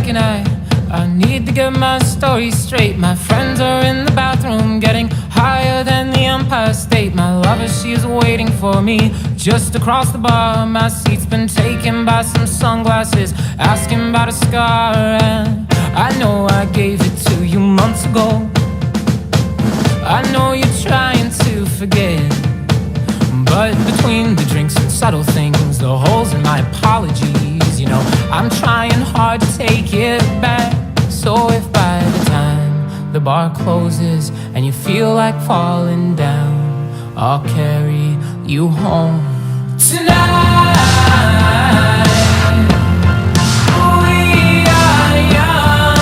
and I need to get my story straight. My friends are in the bathroom getting higher than the Empire State. My lover, she's waiting for me just across the bar. My seat's been taken by some sunglasses asking about a scar. And I know I gave it to you months ago. I know you're trying to forget, but between the drinks and subtle things, the holes in my apologies, you know, I'm trying hard to take it back. So if by the time the bar closes and you feel like falling down, I'll carry you home tonight. We are young,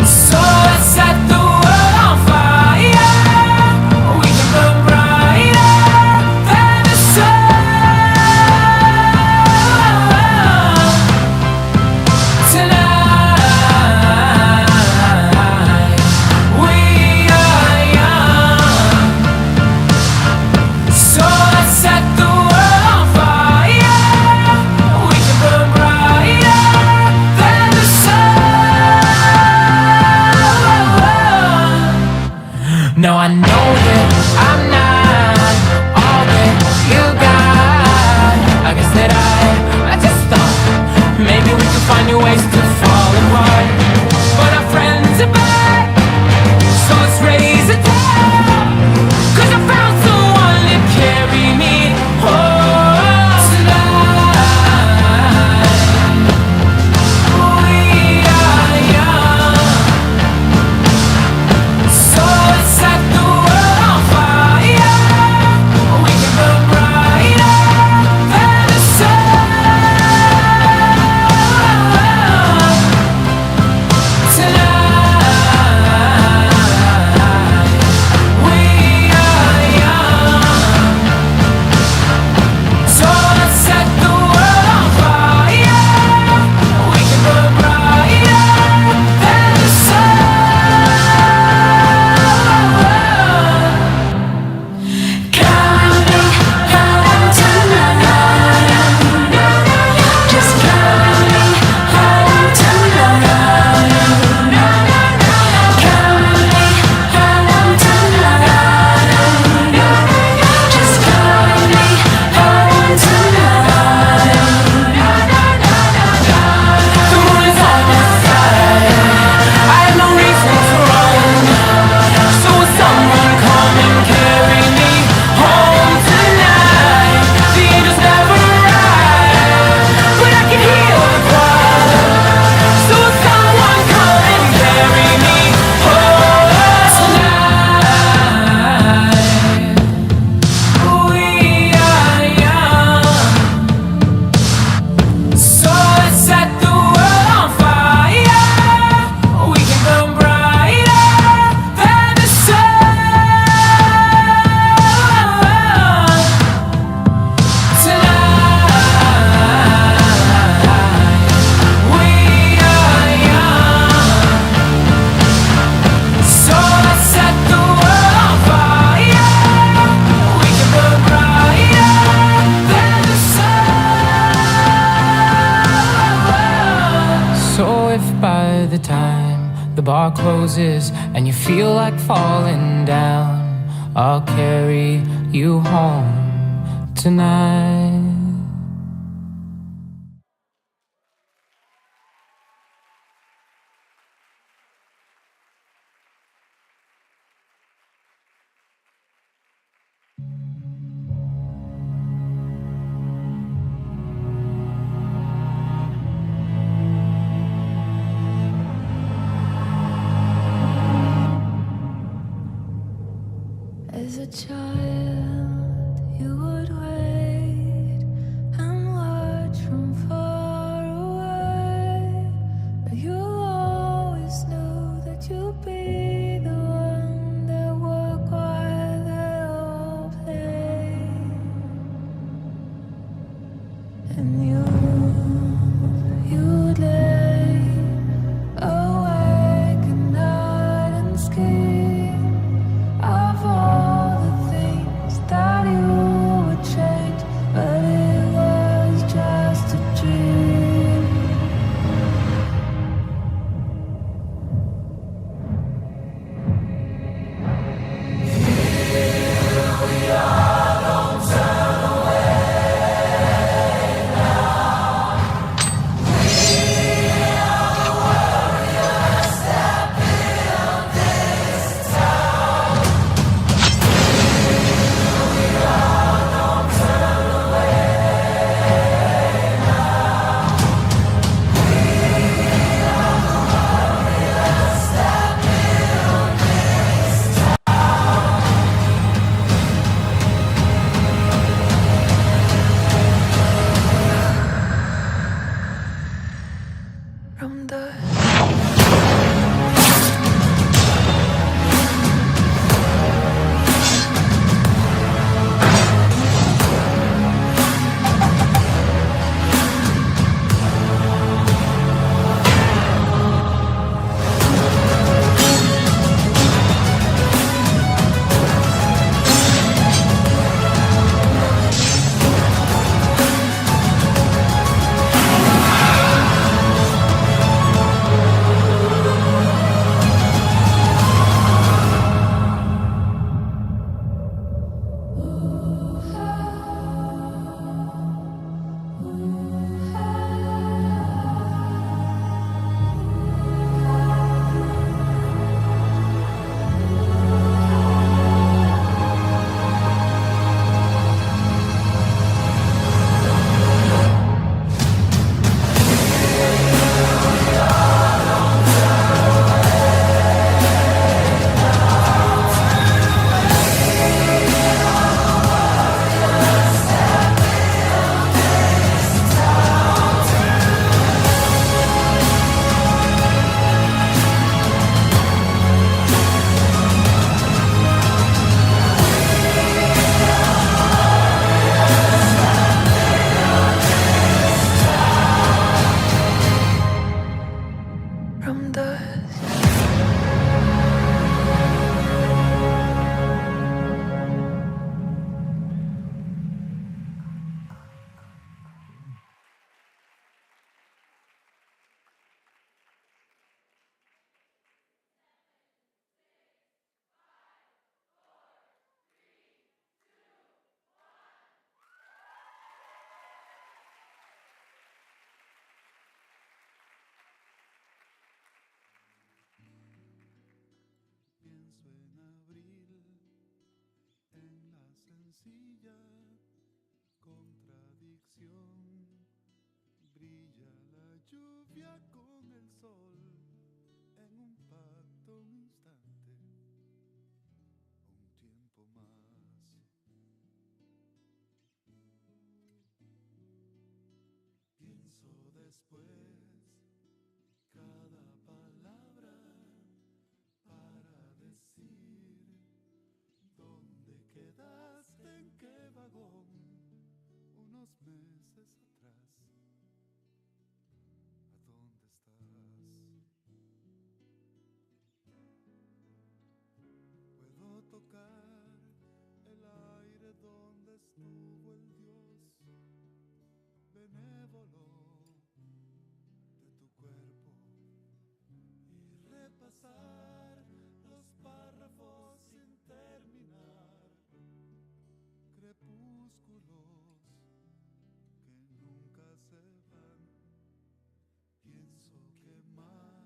so let's set the world on fire. We can burn brighter than the sun tonight. We are young, so let's set the world on fire. We can burn brighter than the sun. Now I know that I'm not all that you got. I guess that I just thought maybe we could find new ways to fall apart. But our friends are back, so let's raise a toast, 'cause I found someone to carry me home tonight. We are young, so let's set the world on fire. We can burn brighter than the sun tonight. We are young, so let's set the world on fire. We can burn brighter than the sun. Counting on tonight, just counting on tonight, counting on tonight, just counting on tonight. The moon is on my side, I have no reason to run, so will someone come and carry me home tonight? The angels never arrive, but I can hear the choir. So will someone come and carry me home tonight? We are young, so let's set the world on fire. We can burn brighter than the sun tonight. We are young, so let's set the world on fire. We can burn brighter than the sun. So if by the time the bar closes and you feel like falling down, I'll carry you home tonight. As a child, you would wait and watch from far away, but you always knew that you'd be the one that would while they all played. And you'd lay awake at night and scheme of all the things that you would change, but it was just a dream. Pienso en abril, en la sencilla contradicción. Brilla la lluvia con el sol en un pacto, un instante, un tiempo más. Pienso después cada palabra para decir dónde quedaste, en qué vagón, unos meses atrás. ¿A dónde estás? Puedo tocar el aire donde estuvo el Dios benévolo de tu cuerpo y repasar los párrafos sin terminar, crepúsculos que nunca se van. Pienso quemar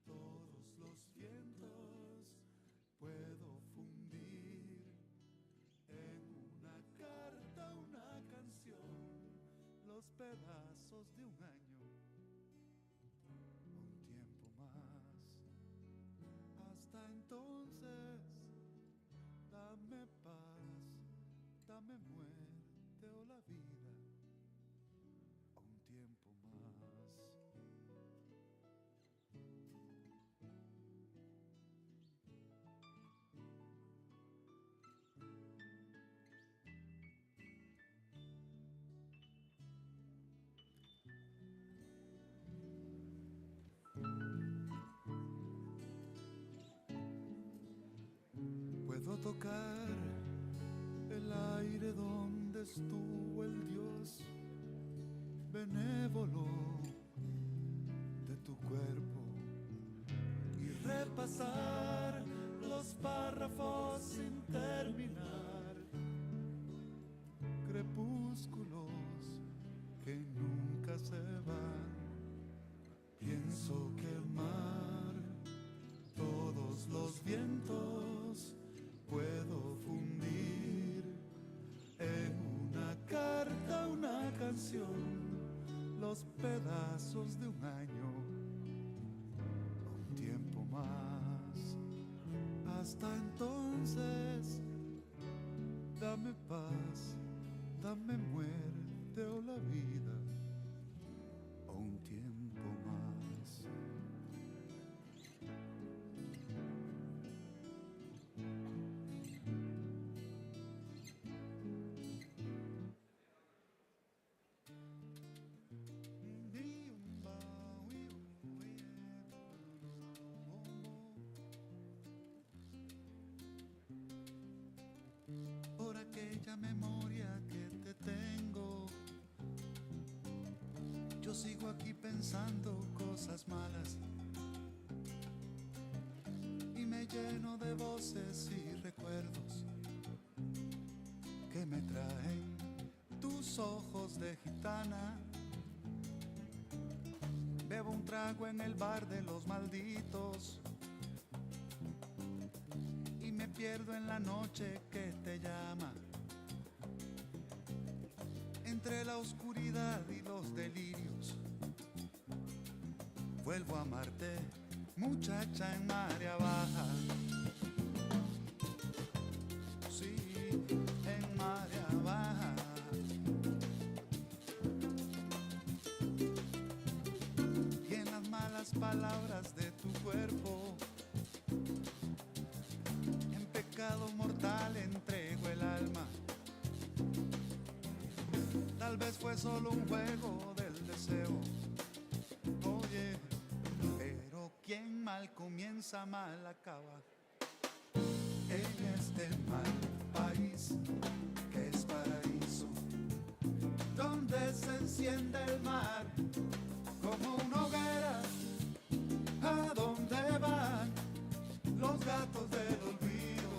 todos los vientos, puedo fundir en una carta, una canción, los pedazos de un año, un tiempo más. Hasta entonces, dame paz, dame muerte o la vida, un tiempo más. Puedo tocar el aire donde estuvo el Dios benévolo de tu cuerpo y repasar los párrafos sin terminar, crepúsculos que nunca se van. Pienso quemar todos los vientos, puedo fundir en una carta, una canción, los pedazos de un año, un tiempo más. Hasta entonces, dame paz, dame muerte o la vida, o un tiempo más. Por aquella memoria que te tengo, yo sigo aquí pensando cosas malas y me lleno de voces y recuerdos que me traen tus ojos de gitana. Bebo un trago en el bar de los malditos y me pierdo en la noche que te llama, entre la oscuridad y los delirios. Vuelvo a amarte, muchacha en marea baja. Sí, en marea baja. Y en las malas palabras de tu cuerpo, en pecado mortal entrego el alma. Tal vez fue solo un juego del deseo, oye, pero quien mal comienza mal acaba. En este mal país que es paraíso, donde se enciende el mar como una hoguera, ¿a dónde van los gatos del olvido?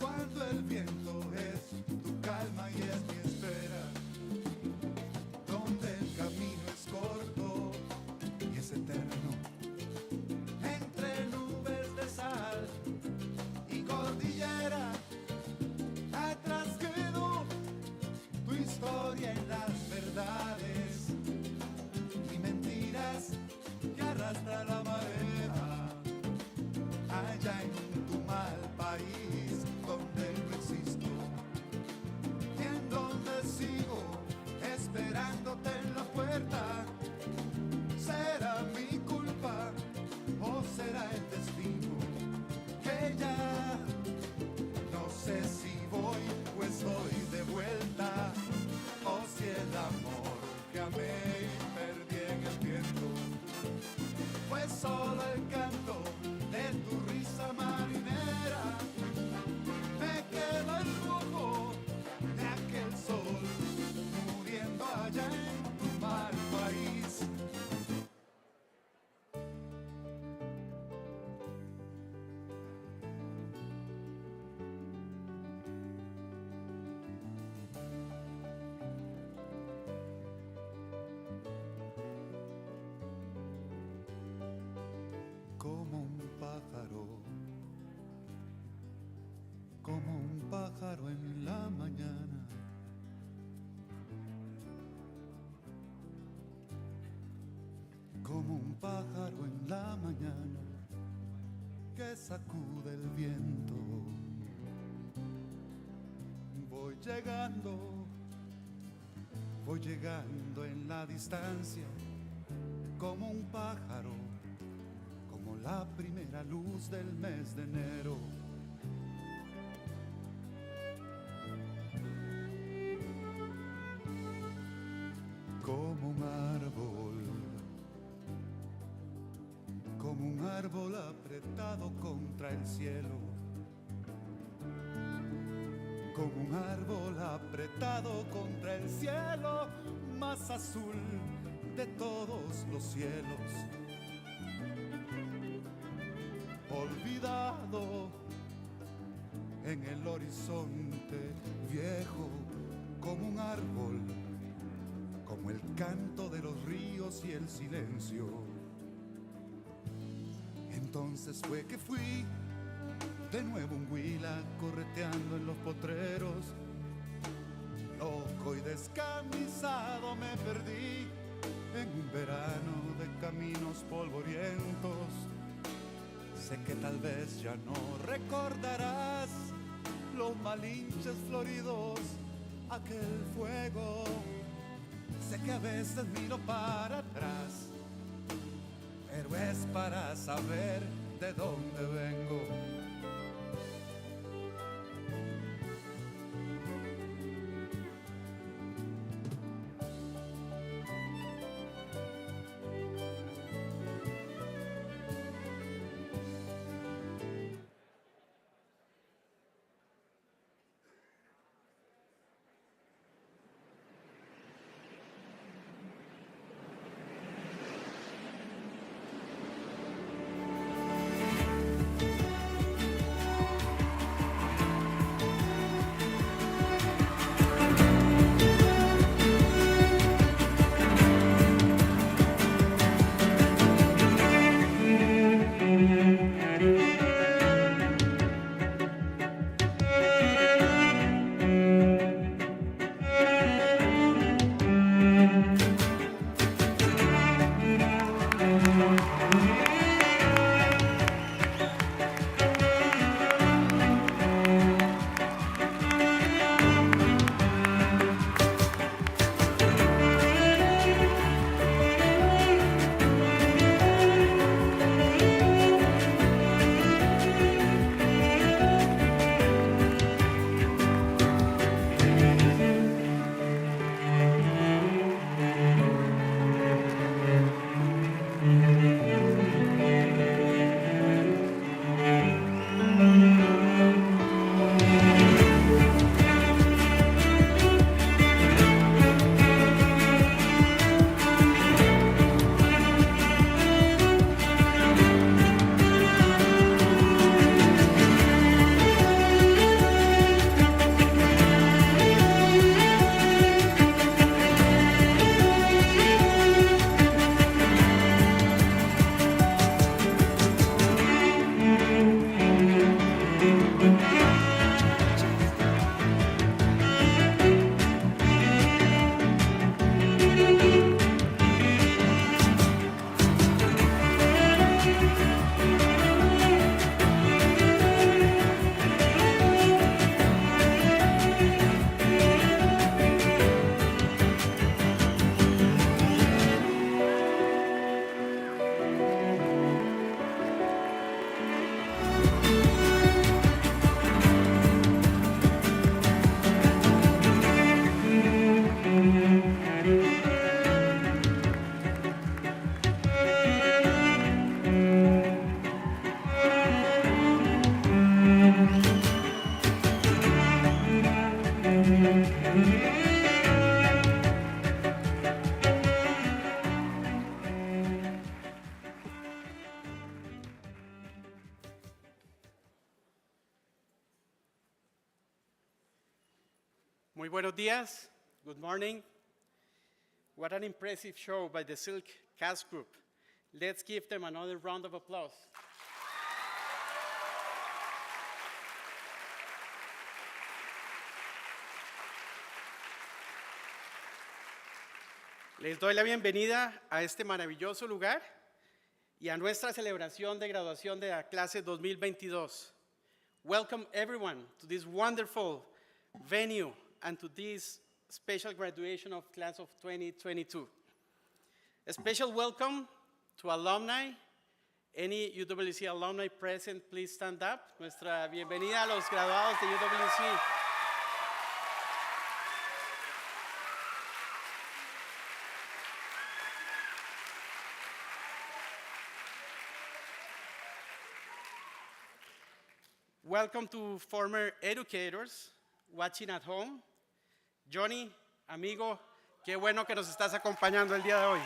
Cuando el viento es tu calma y es mi espera, donde el camino es corto y es eterno, entre nubes verdades y mentiras que arrastra la marea. Allá en tu mal país donde no existo, y en donde sigo esperándote en la puerta. ¿Será mi culpa o será el destino? Que ya no sé si voy o estoy de vuelta, o si el amor que amé y perdí en el viento fue solo el canto de tu risa marinera. Me quedó el rojo de aquel sol muriendo allá en tu mal país. Como un pájaro en la mañana, como un pájaro en la mañana que sacude el viento. Voy llegando en la distancia, como un pájaro, como la primera luz del mes de enero. Como un árbol apretado contra el cielo, como un árbol apretado contra el cielo más azul de todos los cielos, olvidado en el horizonte viejo, como un árbol, como el canto de los ríos y el silencio. Entonces fue que fui de nuevo un huila correteando en los potreros. Loco y descamisado me perdí en un verano de caminos polvorientos. Sé que tal vez ya no recordarás los malinches floridos, aquel fuego. Sé que a veces miro para atrás, pero es para saber de dónde vengo. Muy buenos días. Good morning. What an impressive show by the Silk Cast Group. Let's give them another round of applause. Les doy la bienvenida a este maravilloso lugar y a nuestra celebración de graduación de la clase 2022. Welcome everyone to this wonderful venue and to this special graduation of class of 2022. A special welcome to alumni. Any UWC alumni present, please stand up. Nuestra bienvenida a los graduados de UWC. Welcome to former educators watching at home. Johnny, amigo, qué bueno que nos estás acompañando el día de hoy.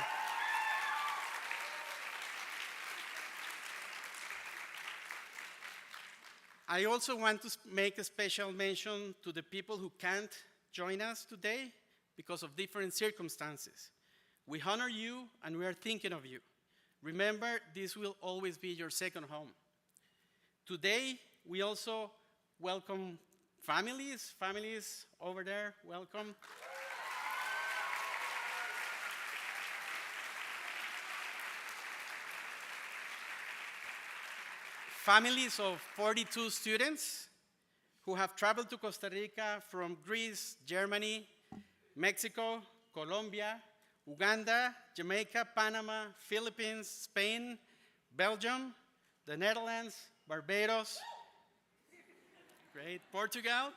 I also want to make a special mention to the people who can't join us today because of different circumstances. We honor you and we are thinking of you. Remember, this will always be your second home. Today, we also welcome families over there, welcome. Families of 42 students who have traveled to Costa Rica from Greece, Germany, Mexico, Colombia, Uganda, Jamaica, Panama, Philippines, Spain, Belgium, the Netherlands, Barbados, great, Portugal,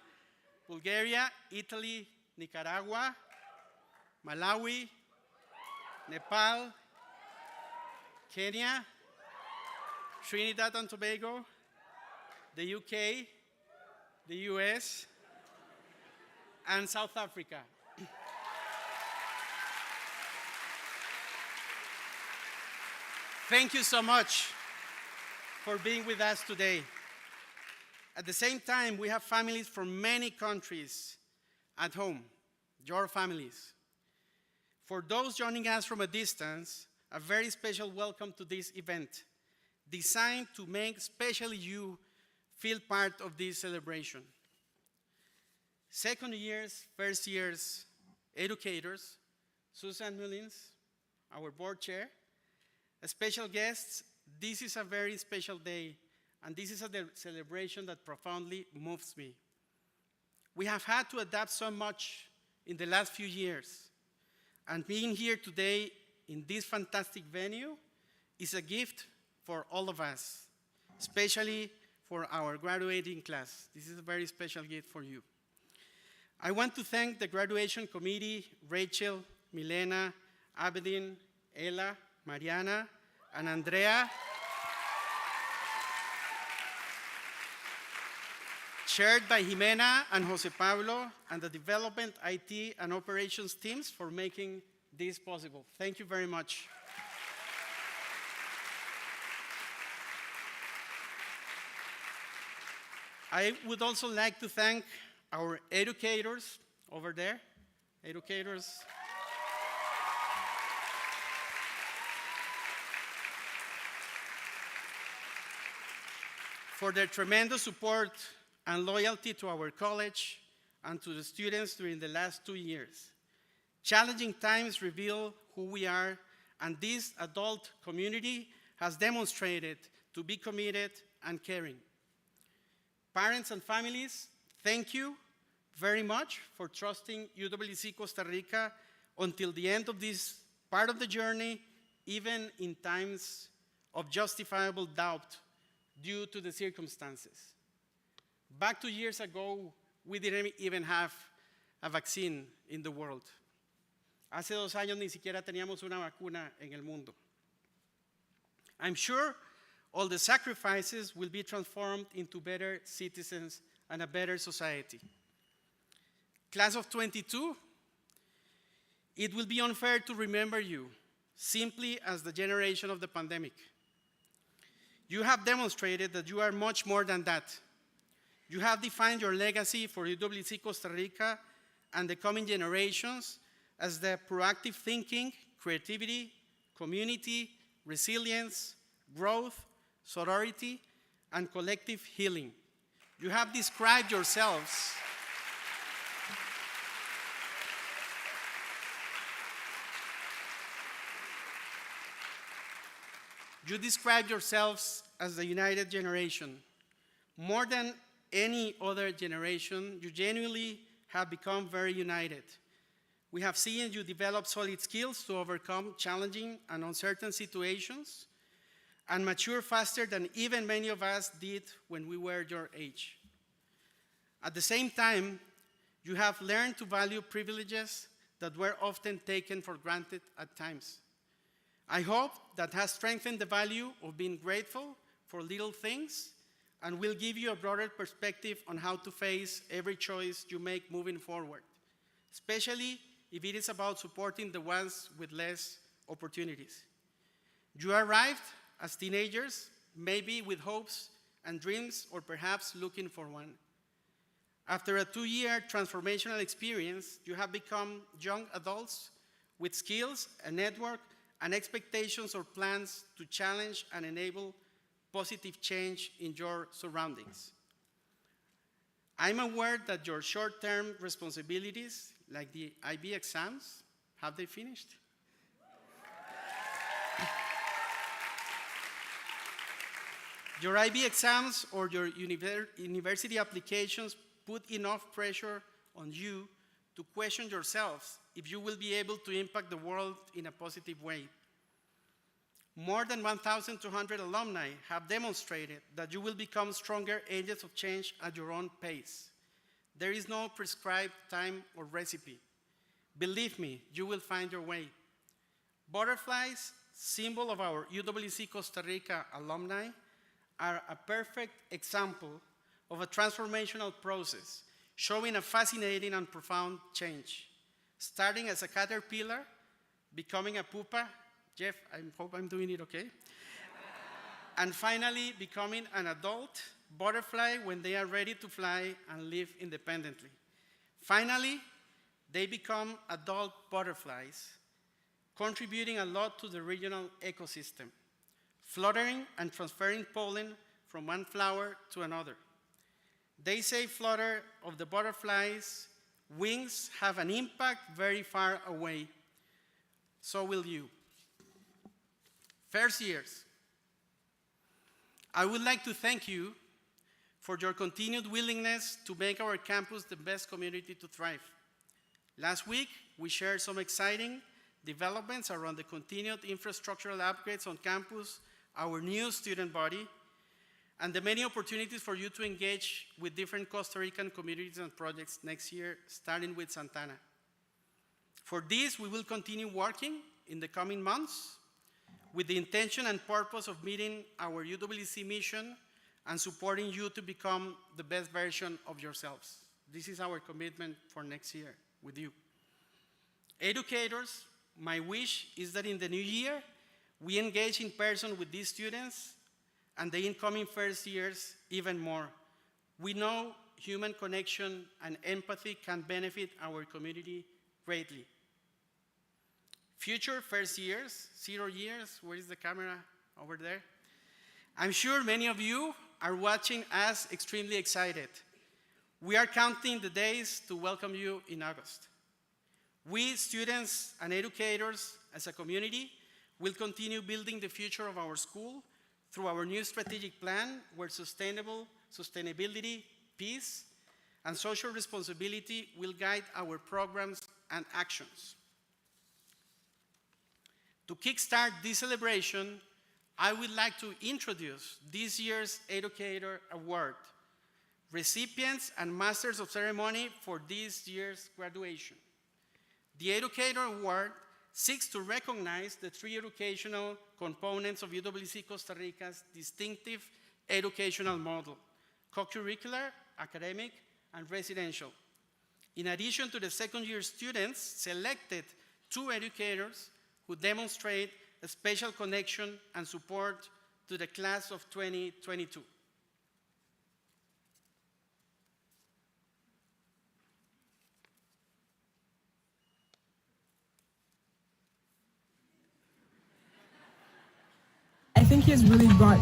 Bulgaria, Italy, Nicaragua, Malawi, Nepal, Kenya, Trinidad and Tobago, the UK, the US, and South Africa. Thank you so much for being with us today. At the same time, we have families from many countries at home, your families. For those joining us from a distance, a very special welcome to this event, designed to make especially you feel part of this celebration. Second years, first years educators, Susan Mullins, our board chair, special guests, this is a very special day, and this is a celebration that profoundly moves me. We have had to adapt so much in the last few years, and being here today in this fantastic venue is a gift for all of us, especially for our graduating class. This is a very special gift for you. I want to thank the graduation committee, Rachel, Milena, Abedin, Ella, Mariana, and Andrea, chaired by Jimena and Jose Pablo, and the development, IT, and operations teams for making this possible. Thank you very much. I would also like to thank our educators over there, educators. For their tremendous support and loyalty to our college and to the students during the last 2 years. Challenging times reveal who we are, and this adult community has demonstrated to be committed and caring. Parents and families, thank you very much for trusting UWC Costa Rica until the end of this part of the journey, even in times of justifiable doubt due to the circumstances. Back 2 years ago, we didn't even have a vaccine in the world. Hace 2 años ni siquiera teníamos una vacuna en el mundo. I'm sure all the sacrifices will be transformed into better citizens and a better society. Class of 22, it will be unfair to remember you simply as the generation of the pandemic. You have demonstrated that you are much more than that. You have defined your legacy for UWC Costa Rica and the coming generations as the proactive thinking, creativity, community, resilience, growth, sorority, and collective healing. You have described yourselves as the united generation. More than any other generation, you genuinely have become very united. We have seen you develop solid skills to overcome challenging and uncertain situations and mature faster than even many of us did when we were your age. At the same time, you have learned to value privileges that were often taken for granted at times. I hope that has strengthened the value of being grateful for little things and will give you a broader perspective on how to face every choice you make moving forward, especially if it is about supporting the ones with less opportunities. You arrived as teenagers, maybe with hopes and dreams, or perhaps looking for one. After a 2-year transformational experience, you have become young adults with skills, a network, and expectations or plans to challenge and enable positive change in your surroundings. I'm aware that your short-term responsibilities, like the IB exams, have they finished? Your IB exams or your university applications put enough pressure on you to question yourselves if you will be able to impact the world in a positive way. More than 1,200 alumni have demonstrated that you will become stronger agents of change at your own pace. There is no prescribed time or recipe. Believe me, you will find your way. Butterflies, symbol of our UWC Costa Rica alumni, are a perfect example of a transformational process, showing a fascinating and profound change. Starting as a caterpillar, becoming a pupa, Jeff, I hope I'm doing it okay, and finally becoming an adult butterfly when they are ready to fly and live independently. Finally, they become adult butterflies, contributing a lot to the regional ecosystem, fluttering and transferring pollen from one flower to another. They say flutter of the butterflies' wings have an impact very far away. So will you. First years, I would like to thank you for your continued willingness to make our campus the best community to thrive. Last week, we shared some exciting developments around the continued infrastructural upgrades on campus, our new student body, and the many opportunities for you to engage with different Costa Rican communities and projects next year, starting with Santana. For this, we will continue working in the coming months with the intention and purpose of meeting our UWC mission and supporting you to become the best version of yourselves. This is our commitment for next year with you. Educators, my wish is that in the new year, we engage in person with these students and the incoming first years even more. We know human connection and empathy can benefit our community greatly. Future first years, 0 years, where is the camera? Over there. I'm sure many of you are watching us extremely excited. We are counting the days to welcome you in August. We, students and educators, as a community, will continue building the future of our school through our new strategic plan where sustainability, peace, and social responsibility will guide our programs and actions. To kickstart this celebration, I would like to introduce this year's Educator Award, recipients and masters of ceremony for this year's graduation. The Educator Award seeks to recognize the three educational components of UWC Costa Rica's distinctive educational model: co-curricular, academic, and residential. In addition to the second year students, selected 2 educators who demonstrate a special connection and support to the class of 2022. I think he has really brought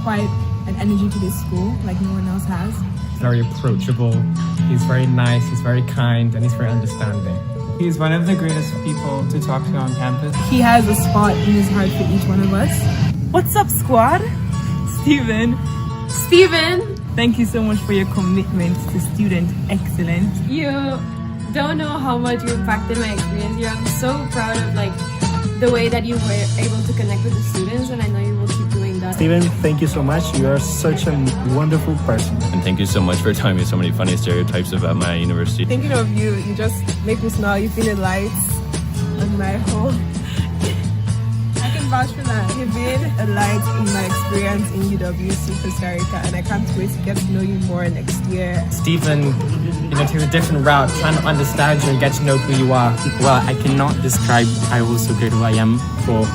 quite an energy to this school like no one else has. Very approachable, he's very nice, he's very kind, and he's very understanding. He's one of the greatest people to talk to on campus. He has a spot in his heart for each one of us. What's up, squad? Steven. Steven! Thank you so much for your commitment to student excellence. You don't know how much you impacted my experience here. I'm so proud of the way that you were able to connect with the students, and I know you will keep doing that. Steven, thank you so much. You are such a wonderful person. And thank you so much for telling me so many funny stereotypes about my university. Thinking of you, you just make me smile. You've been the lights on my whole... I can vouch for that. You've been a light in my experience in UWC Costa Rica, and I can't wait to get to know you more next year. Stephen, takes a different route, trying to understand you and get to know who you are. Well, I cannot describe how so grateful I am for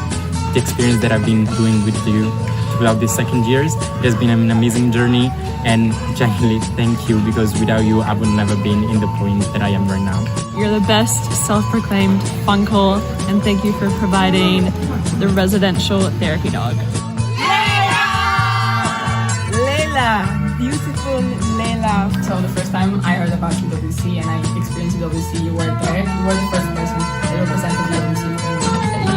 the experience that I've been doing with you throughout these second years. It has been an amazing journey, and genuinely thank you, because without you I would never been in the point that I am right now. You're the best self-proclaimed funkle, and thank you for providing the residential therapy dog. Layla! Beautiful Layla. So the first time I heard about UWC and I experienced UWC, you were there. You were the first person that represented UWC.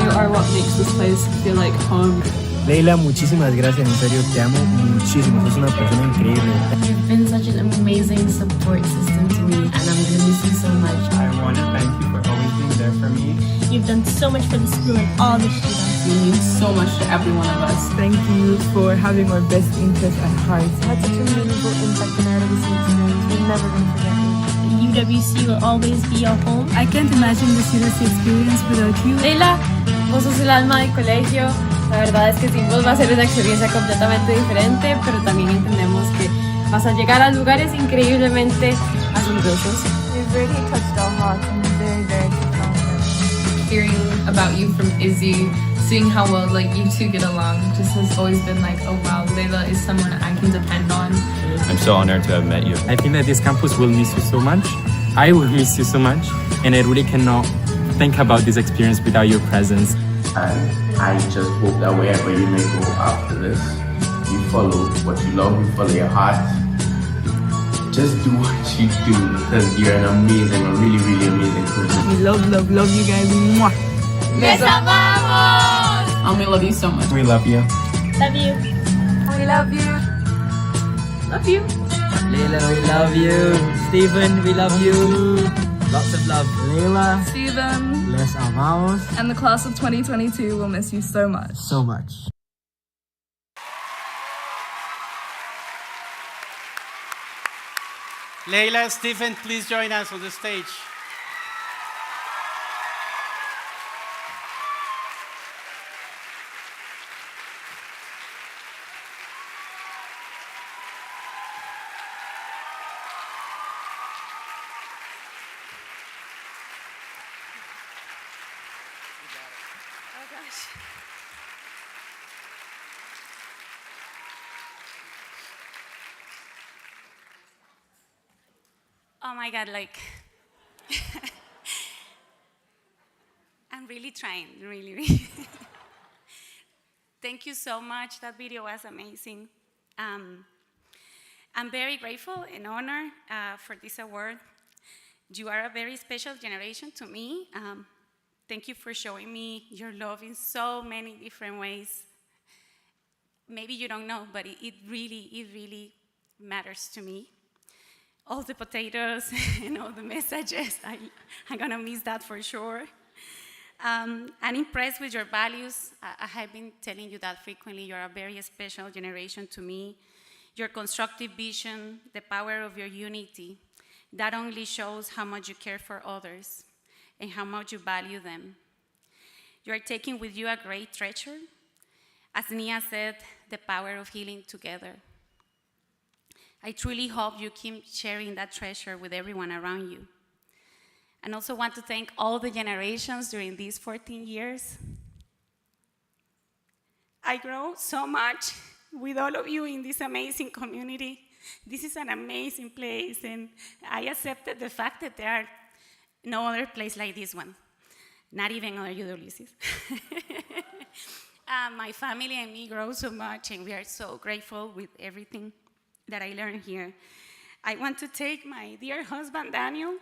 You are what makes this place feel like home. Leila, muchísimas gracias, en serio, te amo muchísimo, sos una persona increíble. You've been such an amazing support system to me, and I'm gonna miss you so much. I want to thank you for always being there for me. You've done so much for the school and all the students. You mean so much to every one of us. Thank you for having our best interest at heart. You had such a meaningful impact on our UWC experience. We're never going to forget it. UWC will always be our home. I can't imagine this UWC experience without you. Leila, vos sos el alma del colegio. La verdad es que sin vos va a ser una experiencia completamente diferente, pero también entendemos que vas a llegar a lugares increíblemente asombrosos. You've really touched our hearts and we're very, very proud. Hearing about you from Izzy, seeing how well you two get along, just has always been oh wow, Leila is someone I can depend on. I'm so honored to have met you. I think that this campus will miss you so much. I will miss you so much, and I really cannot think about this experience without your presence. And I just hope that wherever you may go after this, you follow what you love, you follow your heart. Just do what you do, because you're an amazing, a really, really amazing person. We love you guys. Mwah. ¡Les amamos! And we love you so much. We love you. Love you. We love you. Love you. Leila, we love you. Stephen, we love you. Lots of love. Leila, Steven les amamos and the class of 2022 will miss you so much. so much. Leila, Stephen, please join us on the stage. Oh my God, I'm really trying, really. Thank you so much. That video was amazing. I'm very grateful and honored for this award. You are a very special generation to me. Thank you for showing me your love in so many different ways. Maybe you don't know, but it really matters to me. All the potatoes and all the messages, I'm gonna miss that for sure. I'm impressed with your values. I have been telling you that frequently. You're a very special generation to me. Your constructive vision, the power of your unity, that only shows how much you care for others and how much you value them. You are taking with you a great treasure. As Nia said, the power of healing together. I truly hope you keep sharing that treasure with everyone around you. And also want to thank all the generations during these 14 years. I grow so much with all of you in this amazing community. This is an amazing place, and I accepted the fact that there are no other place like this one, not even other UWCs. My family and me grow so much, and we are so grateful with everything that I learned here. I want to take my dear husband, Daniel.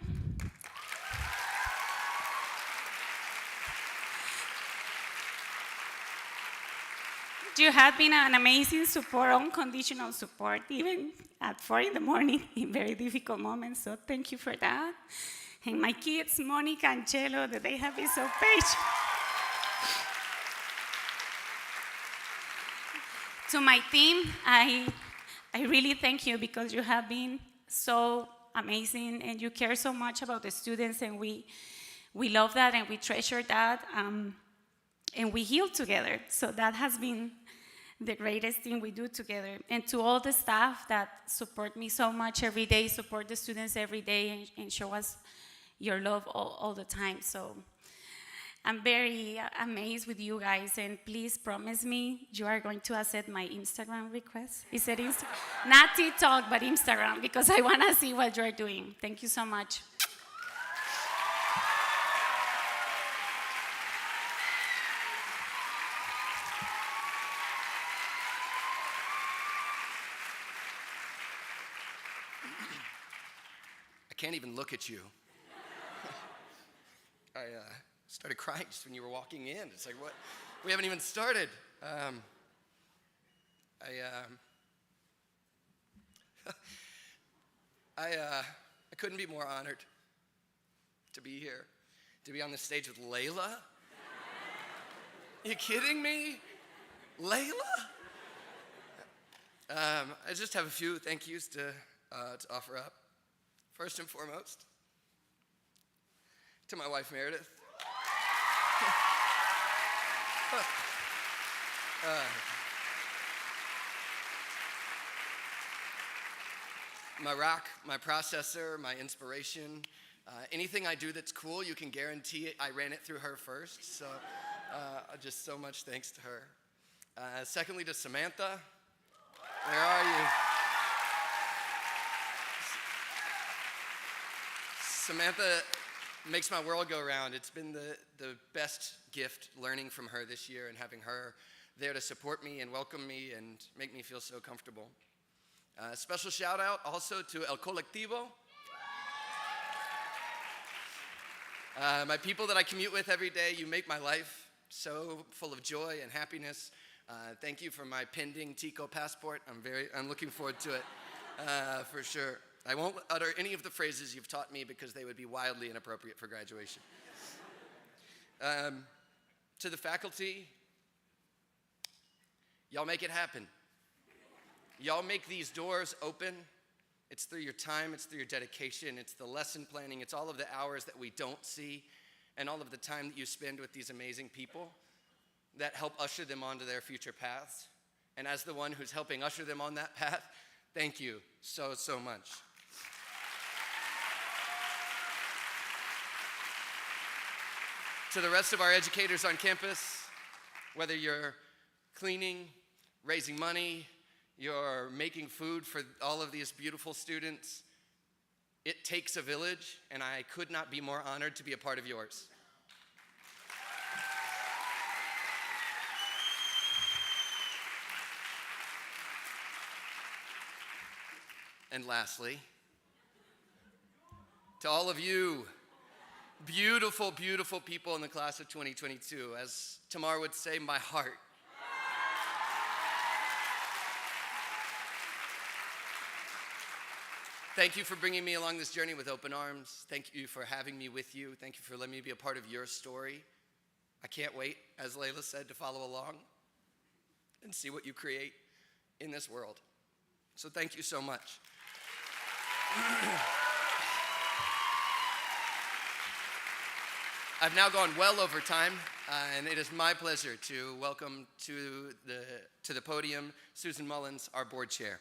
You have been an amazing support, unconditional support, even at 4 in the morning in very difficult moments, so thank you for that. And my kids, Monica and Chelo, that they have been so patient. To my team, I really thank you because you have been so amazing and you care so much about the students, and we love that and we treasure that, and we heal together. So that has been the greatest thing we do together. And to all the staff that support me so much every day, support the students every day, and show us your love all the time. So I'm very amazed with you guys, and please promise me you are going to accept my Instagram request. Is it Instagram? Not TikTok, but Instagram, because I want to see what you're doing. Thank you so much. I can't even look at you. I started crying just when you were walking in. It's like, what? We haven't even started. I couldn't be more honored to be here, to be on the stage with Layla. You kidding me? Layla? I just have a few thank yous to offer up. First and foremost, to my wife, Meredith. My rock, my processor, my inspiration. Anything I do that's cool, you can guarantee it, I ran it through her first. So just so much thanks to her. Secondly, to Samantha. Where are you? Samantha makes my world go round. It's been the best gift learning from her this year and having her there to support me and welcome me and make me feel so comfortable. Special shout out also to El Colectivo. My people that I commute with every day, you make my life so full of joy and happiness. Thank you for my pending Tico passport. I'm looking forward to it for sure. I won't utter any of the phrases you've taught me because they would be wildly inappropriate for graduation. To the faculty, y'all make it happen. Y'all make these doors open. It's through your time, it's through your dedication, it's the lesson planning, it's all of the hours that we don't see, and all of the time that you spend with these amazing people that help usher them onto their future paths. And as the one who's helping usher them on that path, thank you so, so much. To the rest of our educators on campus, whether you're cleaning, raising money, you're making food for all of these beautiful students, it takes a village, and I could not be more honored to be a part of yours. And lastly, to all of you, beautiful, beautiful people in the class of 2022, as Tamar would say, my heart. Thank you for bringing me along this journey with open arms. Thank you for having me with you. Thank you for letting me be a part of your story. I can't wait, as Layla said, to follow along and see what you create in this world. So thank you so much. I've now gone well over time, and it is my pleasure to welcome to the podium Susan Mullins, our board chair.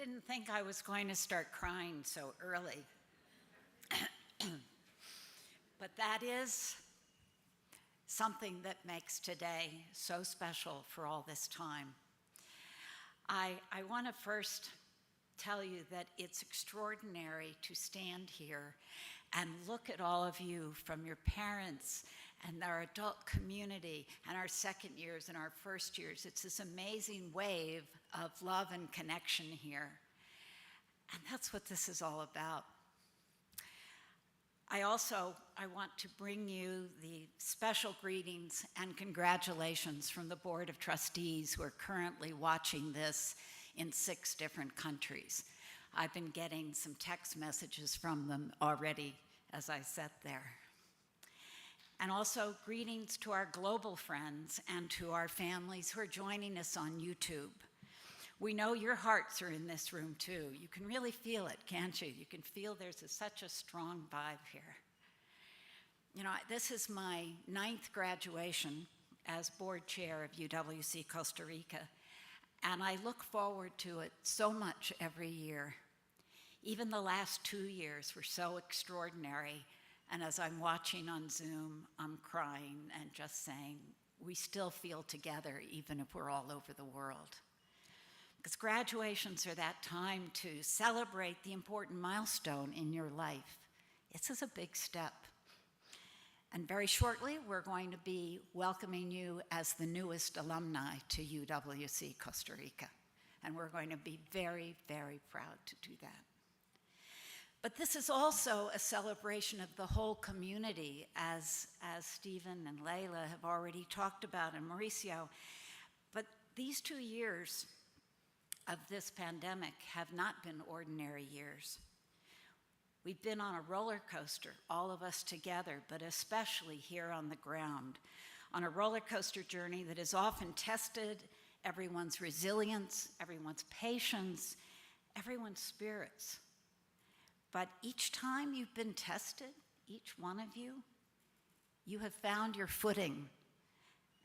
didn't think I was going to start crying so early. But that is something that makes today so special for all this time. I want to first tell you that it's extraordinary to stand here and look at all of you, from your parents and our adult community and our second years and our first years. It's this amazing wave of love and connection here. And that's what this is all about. I want to bring you the special greetings and congratulations from the Board of Trustees who are currently watching this in 6 different countries. I've been getting some text messages from them already as I sat there. And also greetings to our global friends and to our families who are joining us on YouTube. We know your hearts are in this room too. You can really feel it, can't you? You can feel there's such a strong vibe here. You know, this is my 9th graduation as board chair of UWC Costa Rica, and I look forward to it so much every year. Even the last 2 years were so extraordinary, and as I'm watching on Zoom, I'm crying and just saying, we still feel together even if we're all over the world. Because graduations are that time to celebrate the important milestone in your life. This is a big step. And very shortly, we're going to be welcoming you as the newest alumni to UWC Costa Rica. And we're going to be very, very proud to do that. But this is also a celebration of the whole community, as Stephen and Layla have already talked about, and Mauricio. But these 2 years of this pandemic have not been ordinary years. We've been on a roller coaster, all of us together, but especially here on the ground, on a roller coaster journey that has often tested everyone's resilience, everyone's patience, everyone's spirits. But each time you've been tested, each one of you, you have found your footing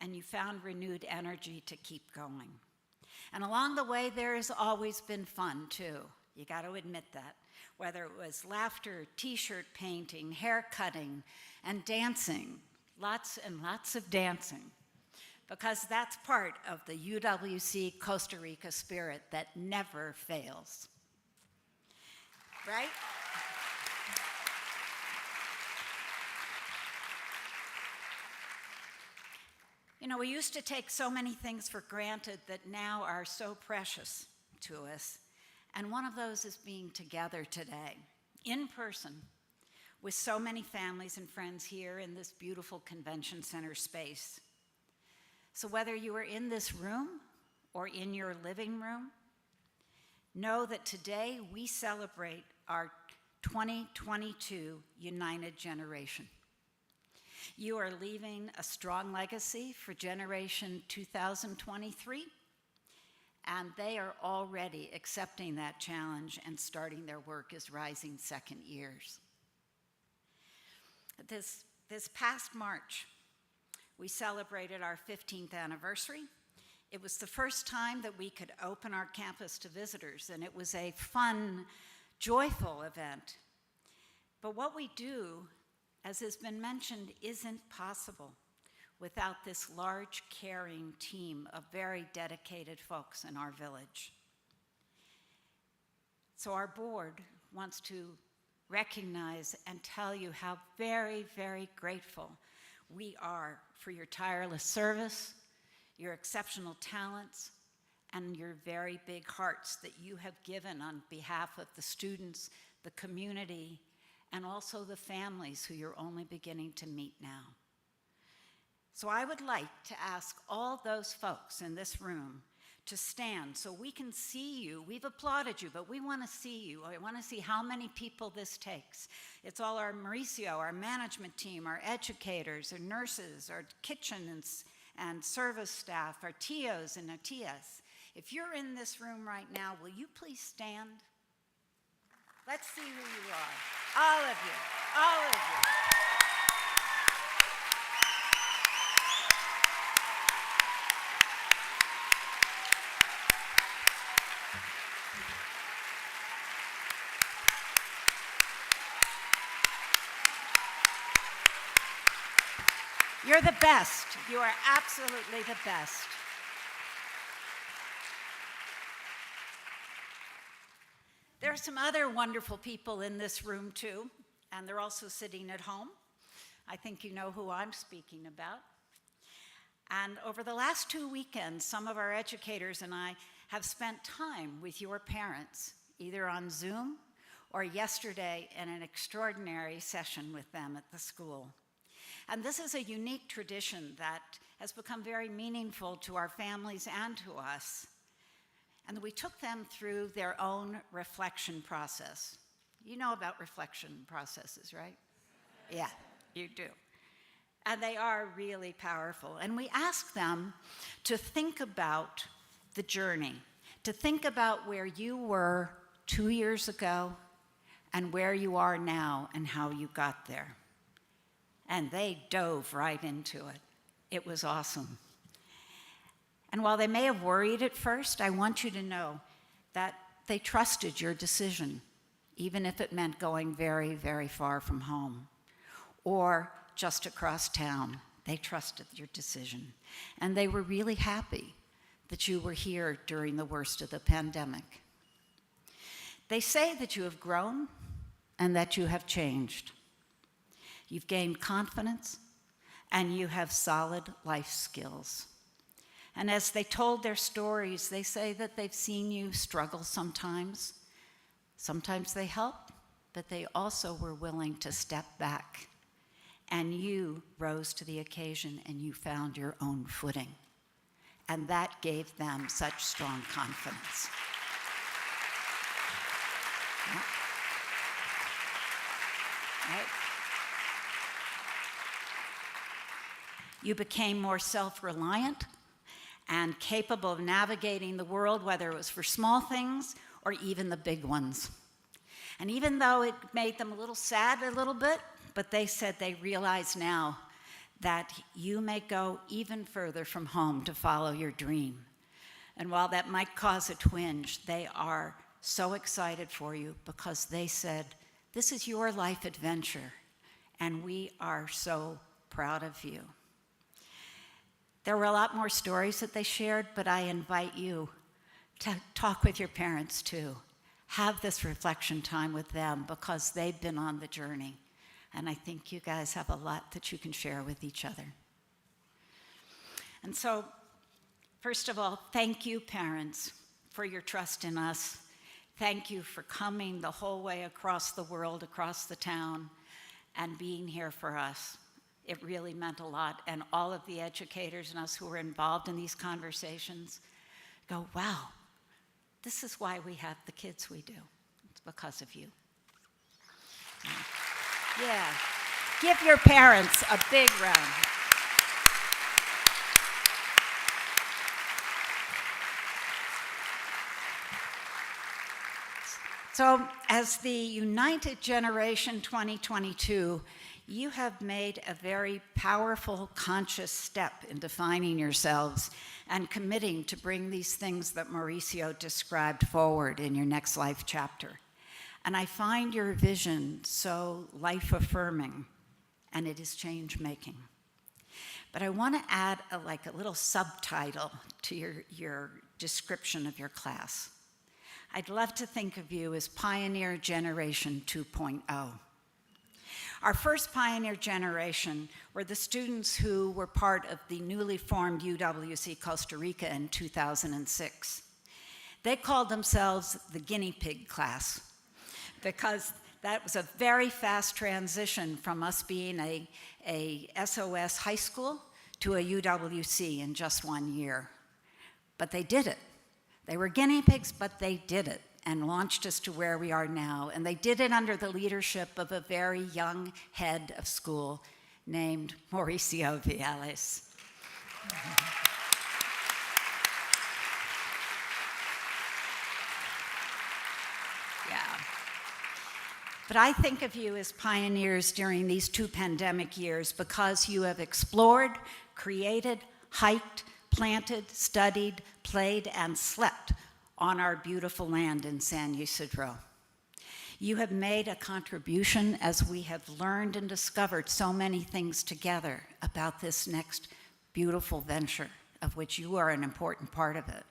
and you found renewed energy to keep going. And along the way, there has always been fun too. You got to admit that. Whether it was laughter, t-shirt painting, hair cutting, and dancing, lots and lots of dancing, because that's part of the UWC Costa Rica spirit that never fails. Right? You know, we used to take so many things for granted that now are so precious to us. And one of those is being together today, in person, with so many families and friends here in this beautiful convention center space. So whether you are in this room or in your living room, know that today we celebrate our 2022 United Generation. You are leaving a strong legacy for Generation 2023, and they are already accepting that challenge and starting their work as rising second years. This past March, we celebrated our 15th anniversary. It was the first time that we could open our campus to visitors, and it was a fun, joyful event. But what we do, as has been mentioned, isn't possible without this large, caring team of very dedicated folks in our village. So our board wants to recognize and tell you how very, very grateful we are for your tireless service, your exceptional talents, and your very big hearts that you have given on behalf of the students, the community, and also the families who you're only beginning to meet now. So I would like to ask all those folks in this room to stand so we can see you. We've applauded you, but we want to see you. I want to see how many people this takes. It's all our Mauricio, our management team, our educators, our nurses, our kitchen and service staff, our tios and our tias. If you're in this room right now, will you please stand? Let's see who you are. All of you, all of you. You're the best. You are absolutely the best. There are some other wonderful people in this room too, and they're also sitting at home. I think you know who I'm speaking about. And over the last 2 weekends, some of our educators and I have spent time with your parents, either on Zoom or yesterday in an extraordinary session with them at the school. And this is a unique tradition that has become very meaningful to our families and to us. And we took them through their own reflection process. You know about reflection processes, right? Yeah, you do. And they are really powerful. And we asked them to think about the journey, to think about where you were 2 years ago and where you are now and how you got there. And they dove right into it. It was awesome. And while they may have worried at first, I want you to know that they trusted your decision, even if it meant going very, very far from home or just across town. They trusted your decision. And they were really happy that you were here during the worst of the pandemic. They say that you have grown and that you have changed. You've gained confidence and you have solid life skills. And as they told their stories, they say that they've seen you struggle sometimes. Sometimes they helped, but they also were willing to step back. And you rose to the occasion and you found your own footing. And that gave them such strong confidence. Yeah. Right. You became more self-reliant and capable of navigating the world, whether it was for small things or even the big ones. And even though it made them a little sad a little bit, but they said they realize now that you may go even further from home to follow your dream. And while that might cause a twinge, they are so excited for you because they said, this is your life adventure, and we are so proud of you. There were a lot more stories that they shared, but I invite you to talk with your parents too. Have this reflection time with them because they've been on the journey. And I think you guys have a lot that you can share with each other. And so, first of all, thank you, parents, for your trust in us. Thank you for coming the whole way across the world, across the town, and being here for us. It really meant a lot. And all of the educators and us who were involved in these conversations go, wow, this is why we have the kids we do. It's because of you. Yeah. Give your parents a big round. So, as the United Generation 2022, you have made a very powerful, conscious step in defining yourselves and committing to bring these things that Mauricio described forward in your next life chapter. And I find your vision so life-affirming, and it is change-making. But I want to add a little subtitle to your description of your class. I'd love to think of you as Pioneer Generation 2.0. Our first pioneer generation were the students who were part of the newly formed UWC Costa Rica in 2006. They called themselves the guinea pig class because that was a very fast transition from us being a SOS high school to a UWC in just 1 year. But they did it. They were guinea pigs, but they did it and launched us to where we are now. And they did it under the leadership of a very young head of school named Mauricio Viales. Yeah. But I think of you as pioneers during these 2 pandemic years because you have explored, created, hiked, planted, studied, played, and slept on our beautiful land in San Ysidro. You have made a contribution as we have learned and discovered so many things together about this next beautiful venture, of which you are an important part of it.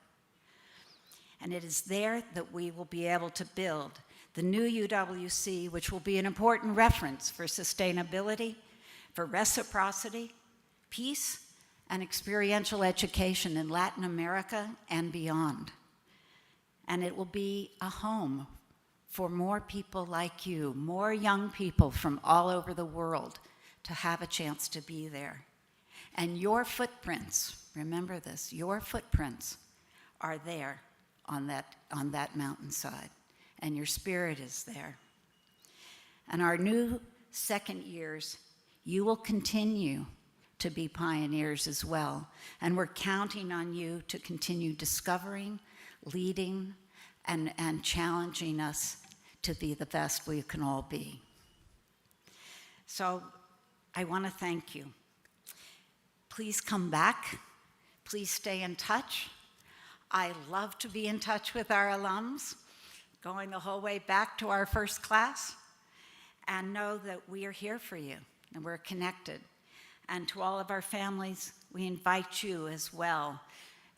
And it is there that we will be able to build the new UWC, which will be an important reference for sustainability, for reciprocity, peace, and experiential education in Latin America and beyond. And it will be a home for more people like you, more young people from all over the world to have a chance to be there. And your footprints, remember this, your footprints are there on that mountainside, and your spirit is there. And our new second years, you will continue to be pioneers as well, and we're counting on you to continue discovering, leading, and challenging us to be the best we can all be. So I want to thank you. Please come back. Please stay in touch. I love to be in touch with our alums, going the whole way back to our first class, and know that we are here for you and we're connected. And to all of our families, we invite you as well,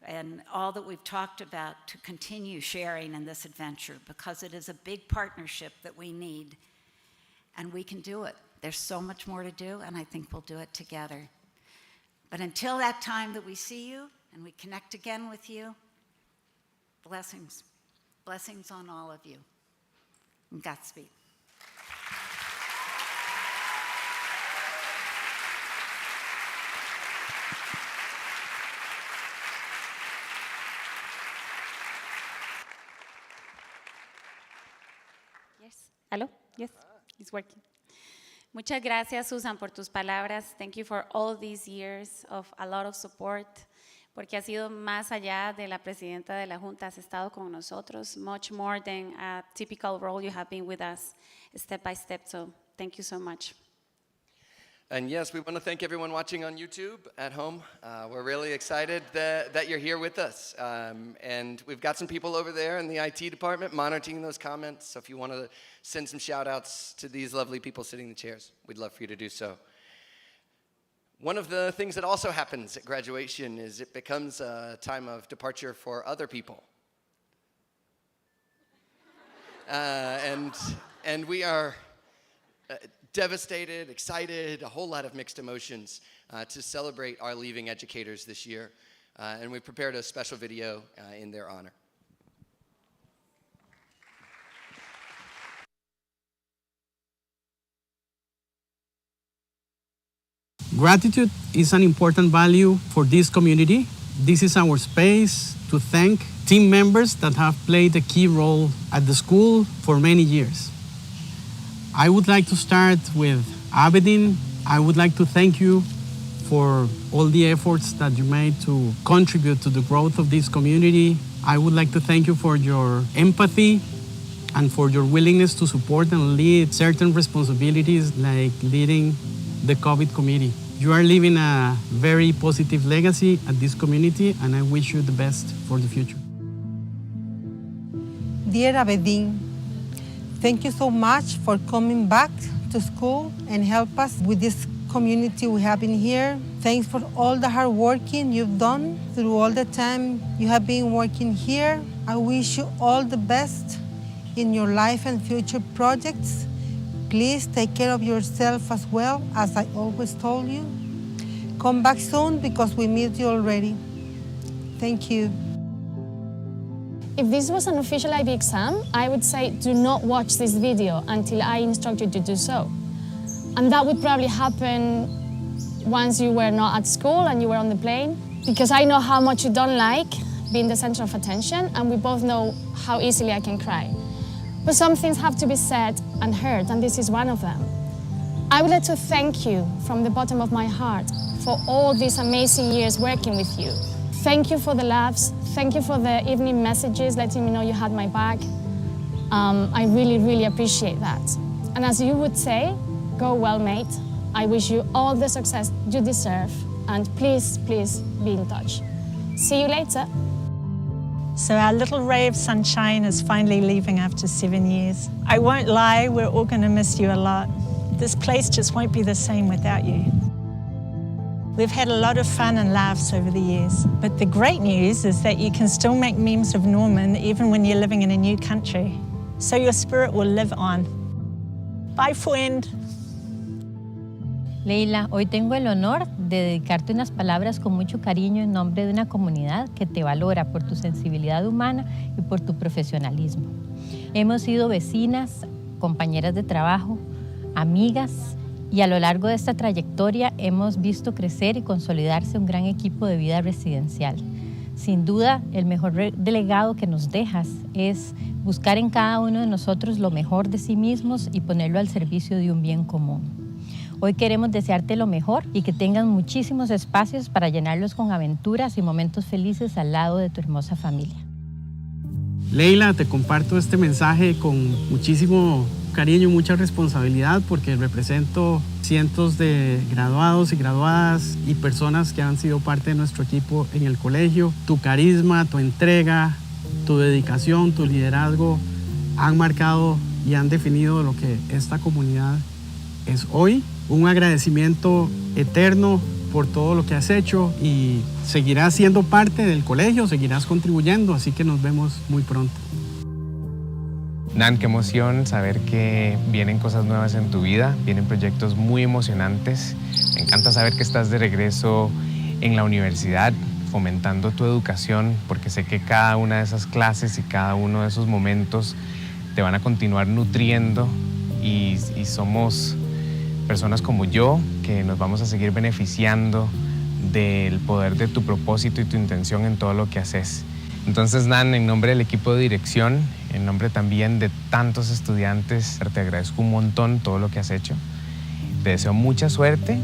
and all that we've talked about, to continue sharing in this adventure, because it is a big partnership that we need, and we can do it. There's so much more to do, and I think we'll do it together. But until that time that we see you and we connect again with you, blessings. Blessings on all of you. And Godspeed. Yes. Hello? Yes, it's working. Muchas gracias, Susan, por tus palabras. Thank you for all these years of a lot of support, porque has sido más allá de la presidenta de la Junta, has estado con nosotros, much more than a typical role. You have been with us step by step, so thank you so much. And yes, we want to thank everyone watching on YouTube at home. We're really excited that you're here with us. And we've got some people over there in the IT department monitoring those comments. So if you want to send some shout outs to these lovely people sitting in the chairs, we'd love for you to do so. One of the things that also happens at graduation is it becomes a time of departure for other people. And we are devastated, excited, a whole lot of mixed emotions to celebrate our leaving educators this year. And we prepared a special video in their honor. Gratitude is an important value for this community. This is our space to thank team members that have played a key role at the school for many years. I would like to start with Abedin. I would like to thank you for all the efforts that you made to contribute to the growth of this community. I would like to thank you for your empathy and for your willingness to support and lead certain responsibilities like leading the COVID committee. You are leaving a very positive legacy at this community, and I wish you the best for the future. Dear Abedin, thank you so much for coming back to school and help us with this community we have in here. Thanks for all the hard working you've done through all the time you have been working here. I wish you all the best in your life and future projects. Please take care of yourself as well, as I always told you. Come back soon because we miss you already. Thank you. If this was an official IB exam, I would say do not watch this video until I instruct you to do so. And that would probably happen once you were not at school and you were on the plane, because I know how much you don't like being the center of attention, and we both know how easily I can cry. But some things have to be said and heard, and this is one of them. I would like to thank you from the bottom of my heart for all these amazing years working with you. Thank you for the laughs. Thank you for the evening messages letting me know you had my back. I really, really appreciate that. And as you would say, go well, mate. I wish you all the success you deserve, and please, please be in touch. See you later. So our little ray of sunshine is finally leaving after 7 years. I won't lie, we're all going to miss you a lot. This place just won't be the same without you. We've had a lot of fun and laughs over the years, but the great news is that you can still make memes of Norman even when you're living in a new country. So your spirit will live on. Bye, friend. Leila, hoy tengo el honor de dedicarte unas palabras con mucho cariño en nombre de una comunidad que te valora por tu sensibilidad humana y por tu profesionalismo. Hemos sido vecinas, compañeras de trabajo, amigas, y a lo largo de esta trayectoria hemos visto crecer y consolidarse un gran equipo de vida residencial. Sin duda, el mejor legado que nos dejas es buscar en cada uno de nosotros lo mejor de sí mismos y ponerlo al servicio de un bien común. Hoy queremos desearte lo mejor y que tengan muchísimos espacios para llenarlos con aventuras y momentos felices al lado de tu hermosa familia. Leila, te comparto este mensaje con muchísimo cariño y mucha responsabilidad porque represento cientos de graduados y graduadas y personas que han sido parte de nuestro equipo en el colegio. Tu carisma, tu entrega, tu dedicación, tu liderazgo han marcado y han definido lo que esta comunidad es hoy. Un agradecimiento eterno por todo lo que has hecho y seguirás siendo parte del colegio, seguirás contribuyendo, así que nos vemos muy pronto. Nan, qué emoción saber que vienen cosas nuevas en tu vida, vienen proyectos muy emocionantes. Me encanta saber que estás de regreso en la universidad, fomentando tu educación, porque sé que cada una de esas clases y cada uno de esos momentos te van a continuar nutriendo y somos personas como yo que nos vamos a seguir beneficiando del poder de tu propósito y tu intención en todo lo que haces. Entonces, Nan, en nombre del equipo de dirección, en nombre también de tantos estudiantes, te agradezco un montón todo lo que has hecho. Te deseo mucha suerte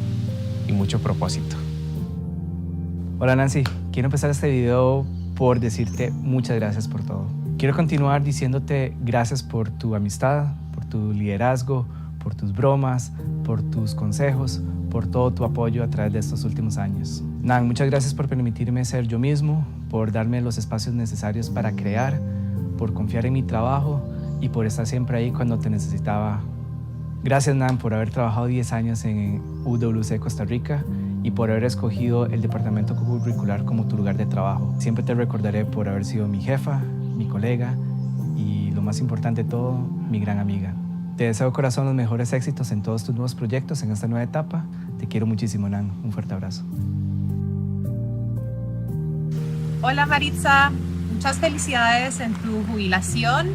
y mucho propósito. Hola Nancy, quiero empezar este video por decirte muchas gracias por todo. Quiero continuar diciéndote gracias por tu amistad, por tu liderazgo, por tus bromas, por tus consejos, por todo tu apoyo a través de estos últimos años. Nan, muchas gracias por permitirme ser yo mismo, por darme los espacios necesarios para crear, por confiar en mi trabajo y por estar siempre ahí cuando te necesitaba. Gracias, Nan, por haber trabajado 10 años en UWC Costa Rica y por haber escogido el departamento curricular como tu lugar de trabajo. Siempre te recordaré por haber sido mi jefa, mi colega y, lo más importante de todo, mi gran amiga. Te deseo, corazón, los mejores éxitos en todos tus nuevos proyectos en esta nueva etapa. Te quiero muchísimo, Nan. Un fuerte abrazo. Hola Maritza, muchas felicidades en tu jubilación.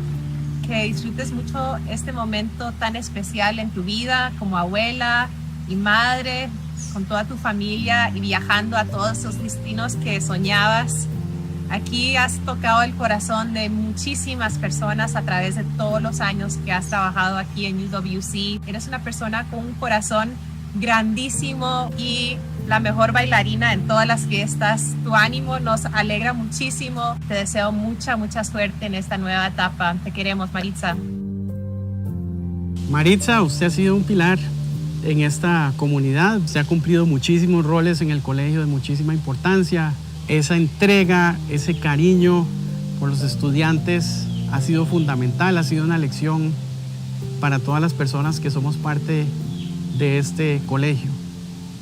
Que disfrutes mucho este momento tan especial en tu vida como abuela y madre, con toda tu familia y viajando a todos esos destinos que soñabas. Aquí has tocado el corazón de muchísimas personas a través de todos los años que has trabajado aquí en UWC. Eres una persona con un corazón grandísimo y la mejor bailarina en todas las fiestas. Tu ánimo nos alegra muchísimo. Te deseo mucha suerte en esta nueva etapa. Te queremos, Maritza. Maritza, usted ha sido un pilar en esta comunidad. Usted ha cumplido muchísimos roles en el colegio de muchísima importancia. Esa entrega, ese cariño por los estudiantes ha sido fundamental, ha sido una lección para todas las personas que somos parte de este colegio.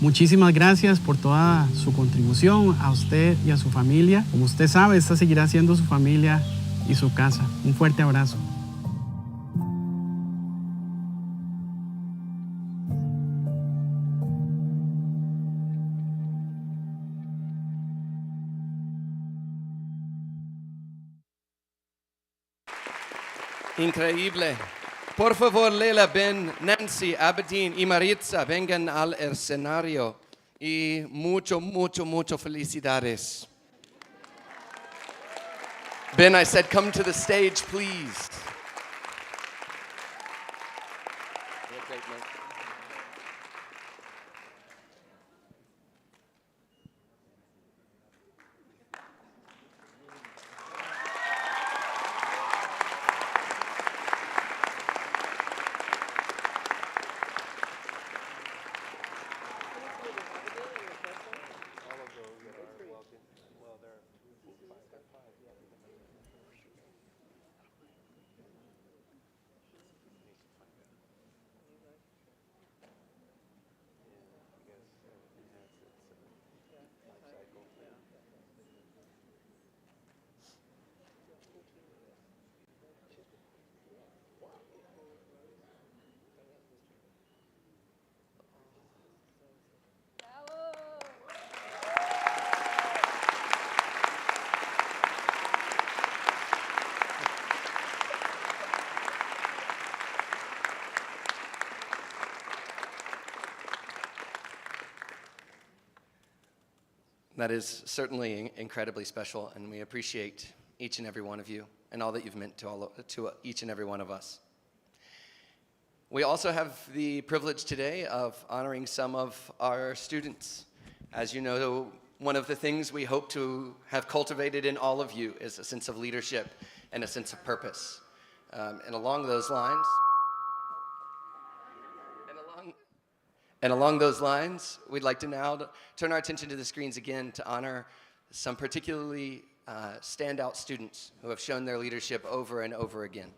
Muchísimas gracias por toda su contribución a usted y a su familia. Como usted sabe, esta seguirá siendo su familia y su casa. Un fuerte abrazo. Increíble. Por favor, Leila, Ben, Nancy, Abedin y Maritza vengan al escenario. Y mucho felicidades. Ben, I said come to the stage, please. That is certainly incredibly special, and we appreciate each and every one of you and all that you've meant to each and every one of us. We also have the privilege today of honoring some of our students. As you know, one of the things we hope to have cultivated in all of you is a sense of leadership and a sense of purpose. And along those lines, we'd like to now turn our attention to the screens again to honor some particularly standout students who have shown their leadership over and over again.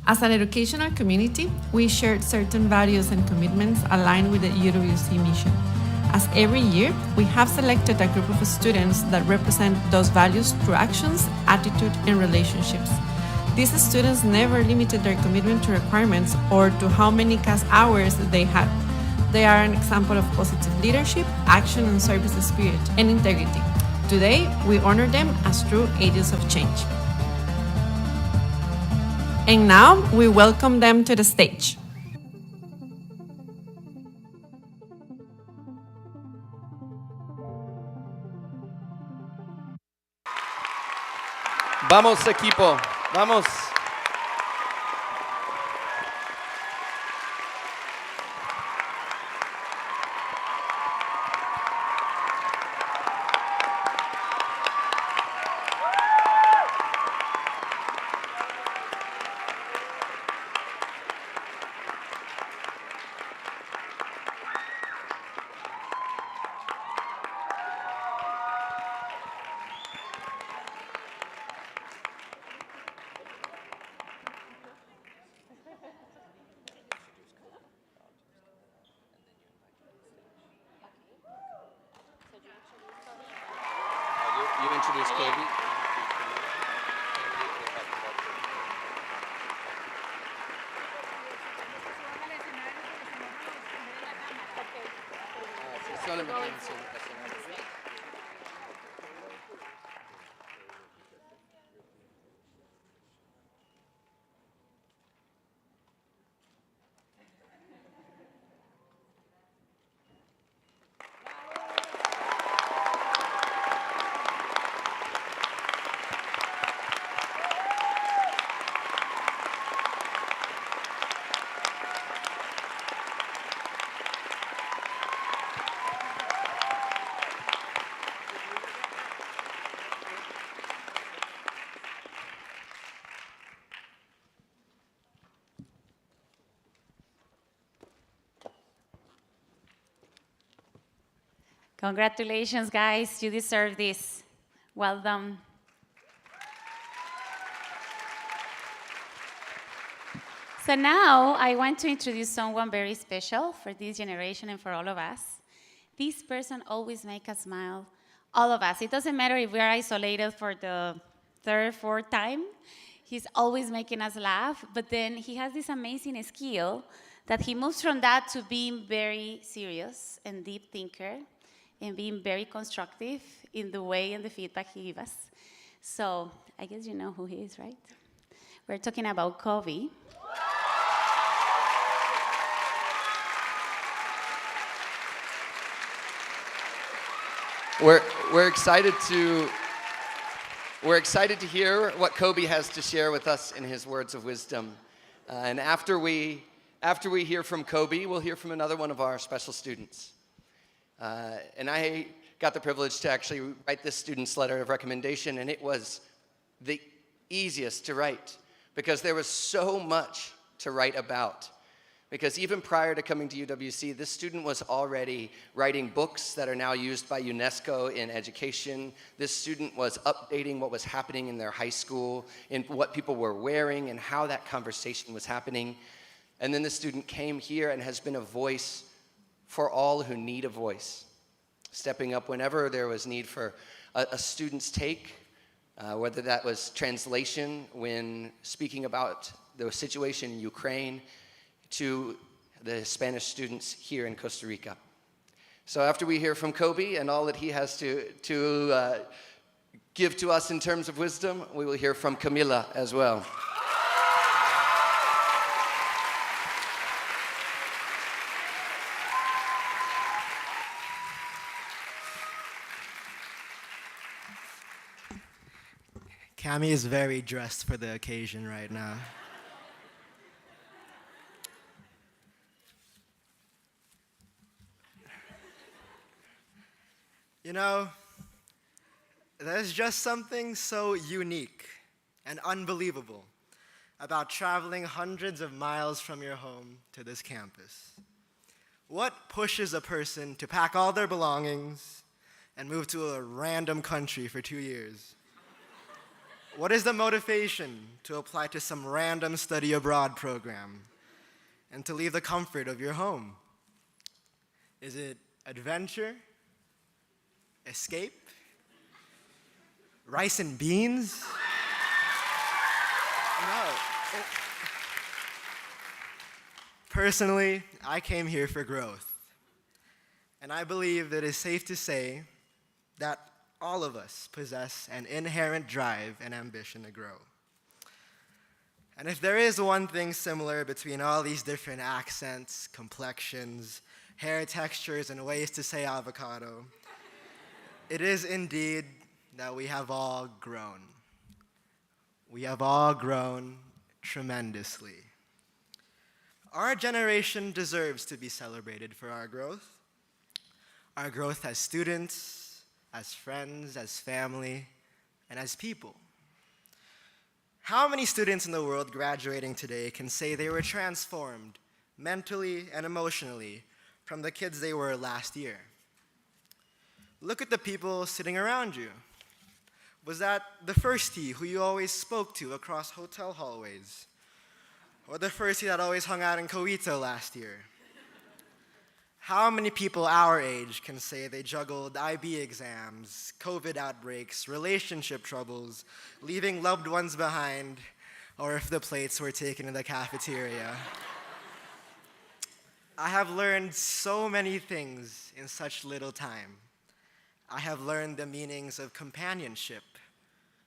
As an educational community, we shared certain values and commitments aligned with the UWC mission. As every year, we have selected a group of students that represent those values through actions, attitude, and relationships. These students never limited their commitment to requirements or to how many class hours they had. They are an example of positive leadership, action, and service spirit, and integrity. Today, we honor them as true agents of change. And now, we welcome them to the stage. Vamos, equipo, vamos. You introduce Kobe. Congratulations, guys. You deserve this. Well done. So now I want to introduce someone very special for this generation and for all of us. This person always makes us smile, all of us. It doesn't matter if we're isolated for the third, fourth time. He's always making us laugh, but then he has this amazing skill that he moves from that to being very serious and deep thinker and being very constructive in the way and the feedback he gives us. So I guess you know who he is, right? We're talking about Kobe. We're excited to hear what Kobe has to share with us in his words of wisdom. And after we hear from Kobe, we'll hear from another one of our special students. And I got the privilege to actually write this student's letter of recommendation, and it was the easiest to write because there was so much to write about. Because even prior to coming to UWC, this student was already writing books that are now used by UNESCO in education. This student was updating what was happening in their high school, in what people were wearing, and how that conversation was happening. And then the student came here and has been a voice for all who need a voice, stepping up whenever there was need for a student's take, whether that was translation when speaking about the situation in Ukraine, to the Spanish students here in Costa Rica. So after we hear from Kobe and all that he has to give to us in terms of wisdom, we will hear from Camila as well. Cami is very dressed for the occasion right now. You know, there's just something so unique and unbelievable about traveling hundreds of miles from your home to this campus. What pushes a person to pack all their belongings and move to a random country for 2 years? What is the motivation to apply to some random study abroad program and to leave the comfort of your home? Is it adventure? Escape? Rice and beans? No. Personally, I came here for growth. And I believe it is safe to say that all of us possess an inherent drive and ambition to grow. And if there is one thing similar between all these different accents, complexions, hair textures, and ways to say avocado, it is indeed that we have all grown. We have all grown tremendously. Our generation deserves to be celebrated for our growth as students, as friends, as family, and as people. How many students in the world graduating today can say they were transformed mentally and emotionally from the kids they were last year? Look at the people sitting around you. Was that the firstie who you always spoke to across hotel hallways? Or the firstie that always hung out in Cowito last year? How many people our age can say they juggled IB exams, COVID outbreaks, relationship troubles, leaving loved ones behind, or if the plates were taken in the cafeteria? I have learned so many things in such little time. I have learned the meanings of companionship,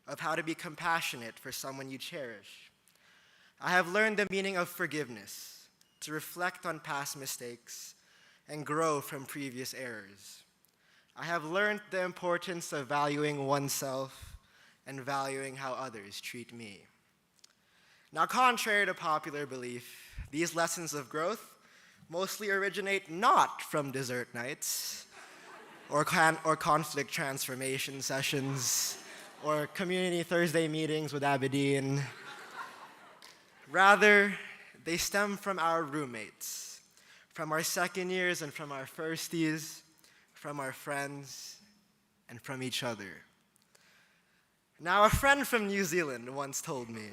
of how to be compassionate for someone you cherish. I have learned the meaning of forgiveness, to reflect on past mistakes and grow from previous errors. I have learned the importance of valuing oneself and valuing how others treat me. Now, contrary to popular belief, these lessons of growth mostly originate not from dessert nights, or conflict transformation sessions, or community Thursday meetings with Aberdeen. Rather, they stem from our roommates, from our second years and from our firsties, from our friends, and from each other. Now, a friend from New Zealand once told me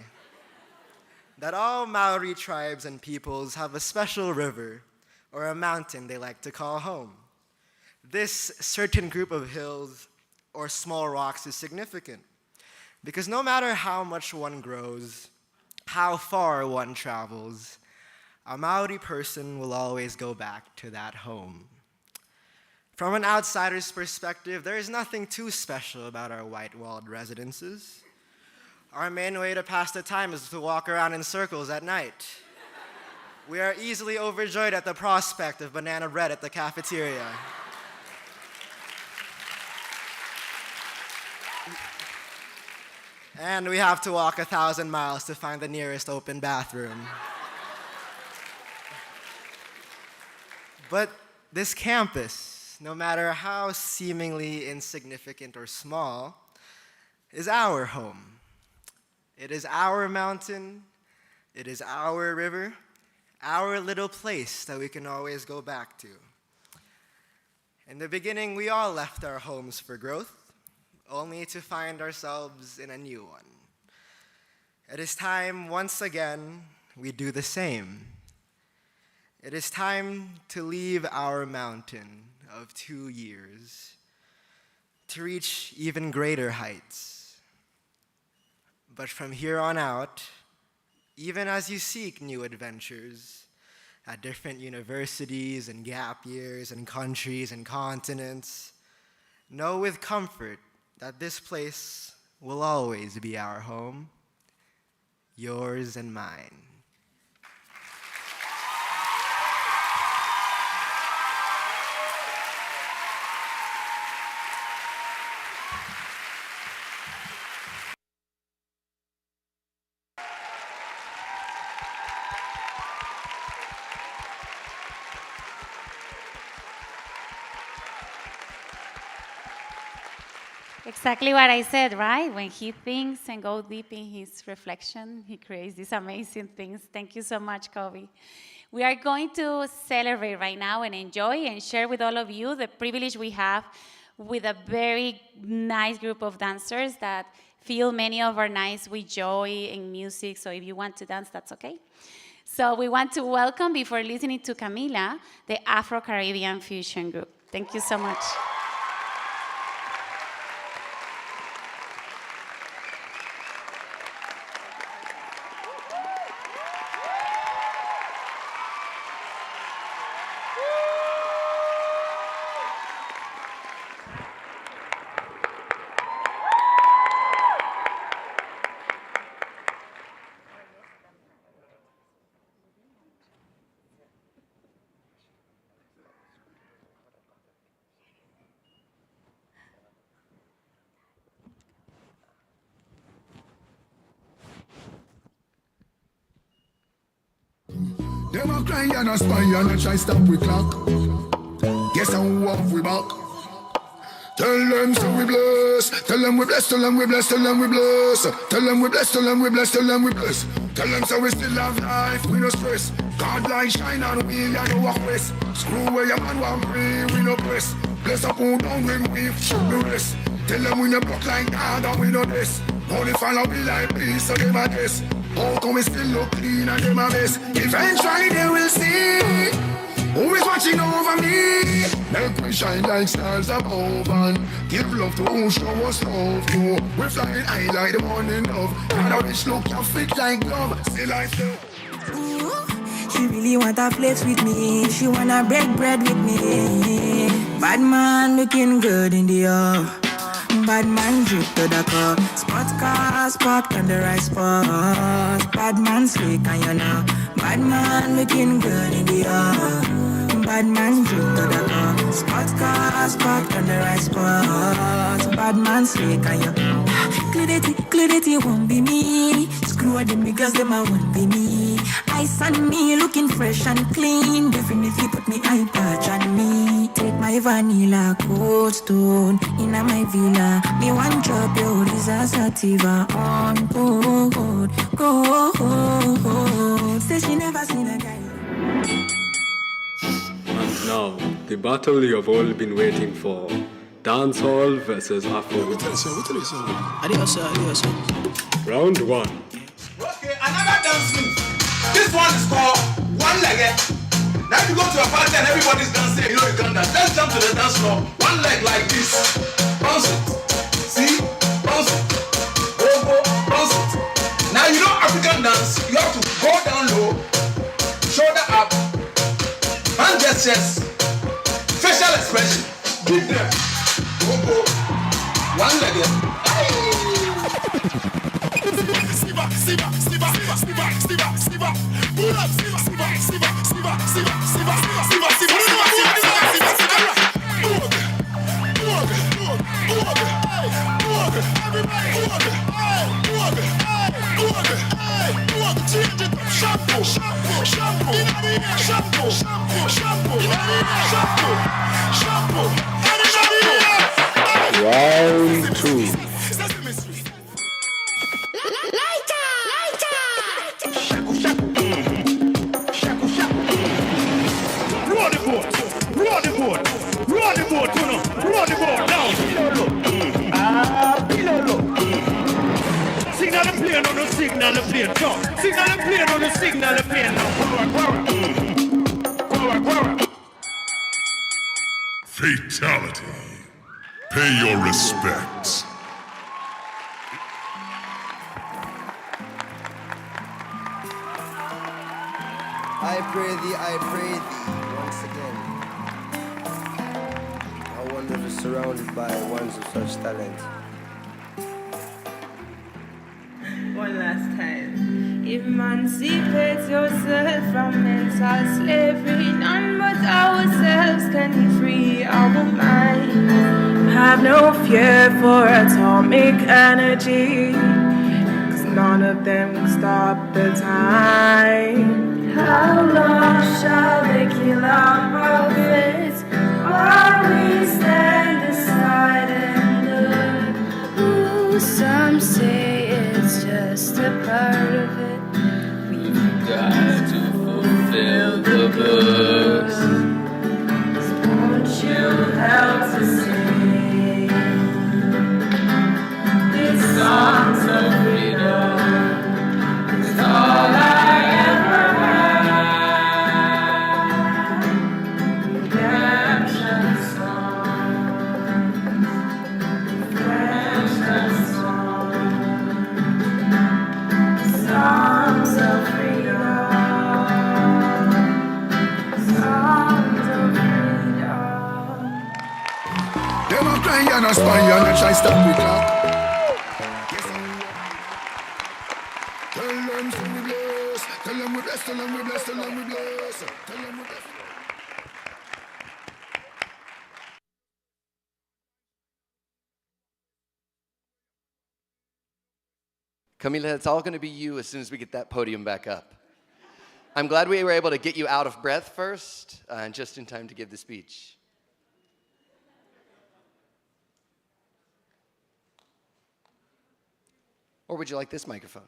that all Maori tribes and peoples have a special river or a mountain they like to call home. This certain group of hills or small rocks is significant because no matter how much one grows, how far one travels, a Maori person will always go back to that home. From an outsider's perspective, there is nothing too special about our white-walled residences. Our main way to pass the time is to walk around in circles at night. We are easily overjoyed at the prospect of banana bread at the cafeteria. And we have to walk 1,000 miles to find the nearest open bathroom. But this campus, no matter how seemingly insignificant or small, is our home. It is our mountain, it is our river, our little place that we can always go back to. In the beginning, we all left our homes for growth, only to find ourselves in a new one. It is time, once again, we do the same. It is time to leave our mountain of 2 years to reach even greater heights. But from here on out, even as you seek new adventures at different universities and gap years and countries and continents, know with comfort that this place will always be our home, yours and mine. Exactly what I said, right? When he thinks and goes deep in his reflection, he creates these amazing things. Thank you so much, Kobe. We are going to celebrate right now and enjoy and share with all of you the privilege we have with a very nice group of dancers that fill many of our nights with joy and music. So if you want to dance, that's okay. So we want to welcome, before listening to Camila, the Afro-Caribbean Fusion Group. Thank you so much. Them a cry and a spy and a try stop we clock. Guess how off we back. Tell them so we bless. Tell them we bless. Tell them we bless. Tell them we bless. Tell them we bless. Tell them we bless. Tell them we bless. Tell them so we still have life. We no stress. God light shine on we and no walk west. Screw where your man want free. We no press. Bless up who down when we shoot the rest. Tell them we no block like God and we no this. Only follow me like peace so them a guess. How come we still look clean and them a mess? Eventually they will see who is watching over me. Make we shine like stars above and give love to who show us love to. We're flying high like the morning love. And our bitch look your fit like glove. Still I feel. She really wanna flex with me. She wanna break bread with me. Bad man looking good in the off. Bad man drip to the car. Sports cars parked on the right spot. Bad man slick and you know. Bad man looking good in the air. Bad man drip to the car. Sports cars parked on the right spot. Bad man slick and you know. Clarity won't be me. Screw them because them I won't be me. Ice on me looking fresh and clean. Definitely put me eye patch on me. Take my vanilla cold stone in my villa. Me one drop your sativa on gold. Say she never seen a guy. And now, the battle you have all been waiting for. Dancehall versus Afro. Adios. Round one. Okay, another dance move. This one is called one-legged. Now you go to a party and everybody's dancing, you know you can dance. Let's jump to the dance floor. One leg like this. Bounce it. See? Bounce it. Go, bounce it. Now you know African dance, you have to go down low, shoulder up, hand gestures, facial expression. Give them. Go. One-legged. Siva. Pull up, Siva. Change it up. Shampoo. Round two. Roll the board down. Below low. Signal the plane on the signal the plane. No. Signal the plane on the signal the plane now. Power. Fatality. Pay your respects. I pray thee once again. I wonder if surrounded by ones of such talent. One last time. Emancipate yourself from mental slavery. None but ourselves can free our minds. Have no fear for atomic energy, 'cause none of them can stop the time. How long shall they kill our prophets while we stand aside and look? some say it's just a part of it. We've got to fulfill the books. Won't you help to sing these songs of freedom? It's all I ever had. Redemption songs, redemption songs, songs of freedom, songs of freedom. Them a cry and a spy and a try stop the clock. Tell them so we bless, tell them we bless, tell them we bless, tell them we bless, tell them we bless. Camila, it's all going to be you as soon as we get that podium back up. I'm glad we were able to get you out of breath first, and just in time to give the speech. Or would you like this microphone?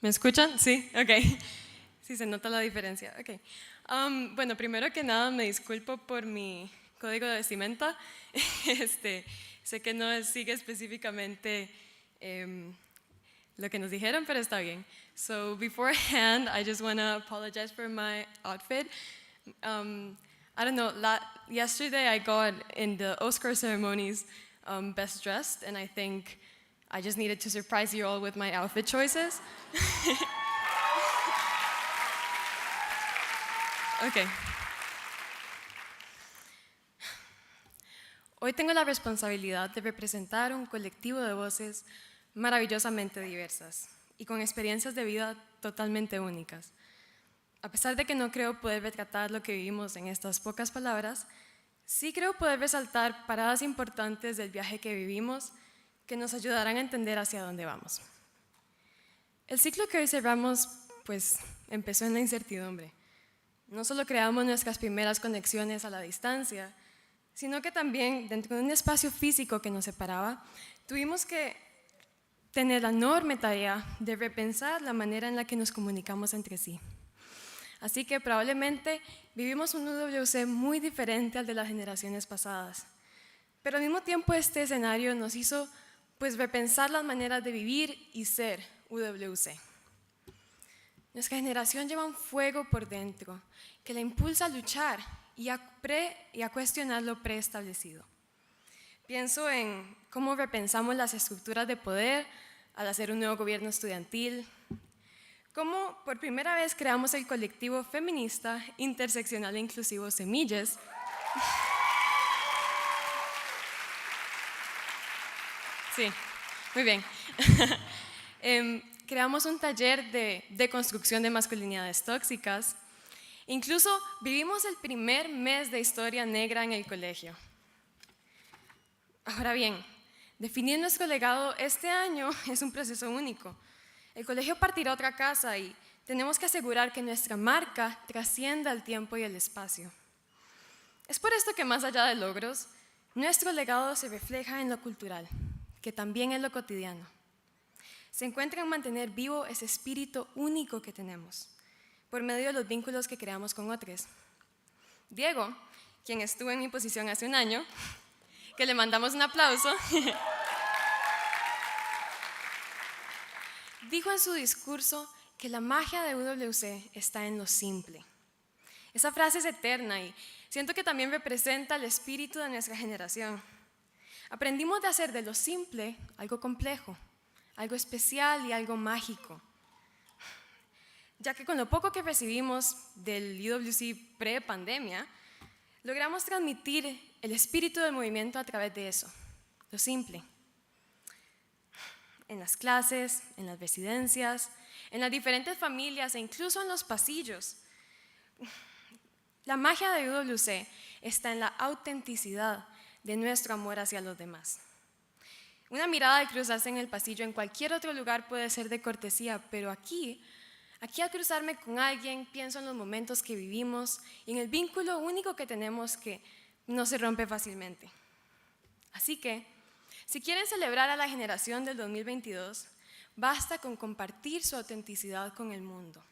¿Me escuchan? Sí, ok. Sí, se nota la diferencia. Ok. Bueno, primero que nada me disculpo por mi código de vestimenta. Sé que no sigue específicamente lo que nos dijeron, pero está bien. So beforehand, I just want to apologize for my outfit. I don't know, yesterday I got in the Oscar ceremonies Best Dressed, and I think I just needed to surprise you all with my outfit choices. Okay. Hoy tengo la responsabilidad de representar un colectivo de voces maravillosamente diversas y con experiencias de vida totalmente únicas. A pesar de que no creo poder retratar lo que vivimos en estas pocas palabras, sí creo poder resaltar paradas importantes del viaje que vivimos que nos ayudarán a entender hacia dónde vamos. El ciclo que hoy cerramos, pues, empezó en la incertidumbre. No solo creamos nuestras primeras conexiones a la distancia, sino que también, dentro de un espacio físico que nos separaba, tuvimos que tener la enorme tarea de repensar la manera en la que nos comunicamos entre sí. Así que probablemente vivimos un UWC muy diferente al de las generaciones pasadas. Pero al mismo tiempo este escenario nos hizo pues repensar las maneras de vivir y ser UWC. Nuestra generación lleva un fuego por dentro que la impulsa a luchar y a cuestionar lo preestablecido. Pienso en cómo repensamos las estructuras de poder al hacer un nuevo gobierno estudiantil, cómo por primera vez creamos el colectivo feminista, interseccional e inclusivo Semillas. Sí, muy bien. Creamos un taller de deconstrucción de masculinidades tóxicas. Incluso vivimos el primer mes de historia negra en el colegio. Ahora bien, definir nuestro legado este año es un proceso único. El colegio partirá a otra casa y tenemos que asegurar que nuestra marca trascienda el tiempo y el espacio. Es por esto que más allá de logros, nuestro legado se refleja en lo cultural, que también es lo cotidiano. Se encuentra en mantener vivo ese espíritu único que tenemos, por medio de los vínculos que creamos con otros. Diego, quien estuvo en mi posición hace un año, que le mandamos un aplauso, dijo en su discurso que la magia de UWC está en lo simple. Esa frase es eterna y siento que también representa el espíritu de nuestra generación. Aprendimos de hacer de lo simple algo complejo, algo especial y algo mágico. Ya que con lo poco que recibimos del UWC pre-pandemia, logramos transmitir el espíritu del movimiento a través de eso, lo simple. En las clases, en las residencias, en las diferentes familias e incluso en los pasillos. La magia de UWC está en la autenticidad de nuestro amor hacia los demás. Una mirada al cruzarse en el pasillo en cualquier otro lugar puede ser de cortesía, pero aquí al cruzarme con alguien pienso en los momentos que vivimos y en el vínculo único que tenemos que no se rompe fácilmente. Así que, si quieren celebrar a la generación del 2022, basta con compartir su autenticidad con el mundo.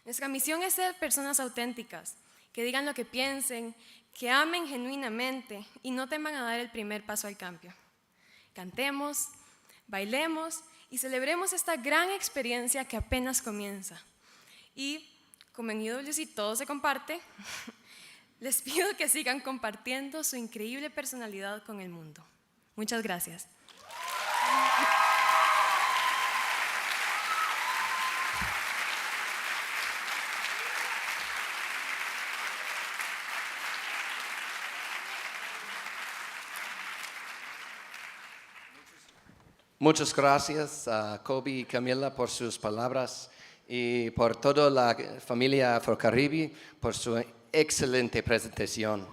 Nuestra misión es ser personas auténticas, que digan lo que piensen, que amen genuinamente y no teman a dar el primer paso al cambio. Cantemos, bailemos y celebremos esta gran experiencia que apenas comienza. Y como en UWC todo se comparte, les pido que sigan compartiendo su increíble personalidad con el mundo. Muchas gracias. Muchas gracias a Kobe y Camila por sus palabras y por toda la familia Afrocaribe por su excelente presentación.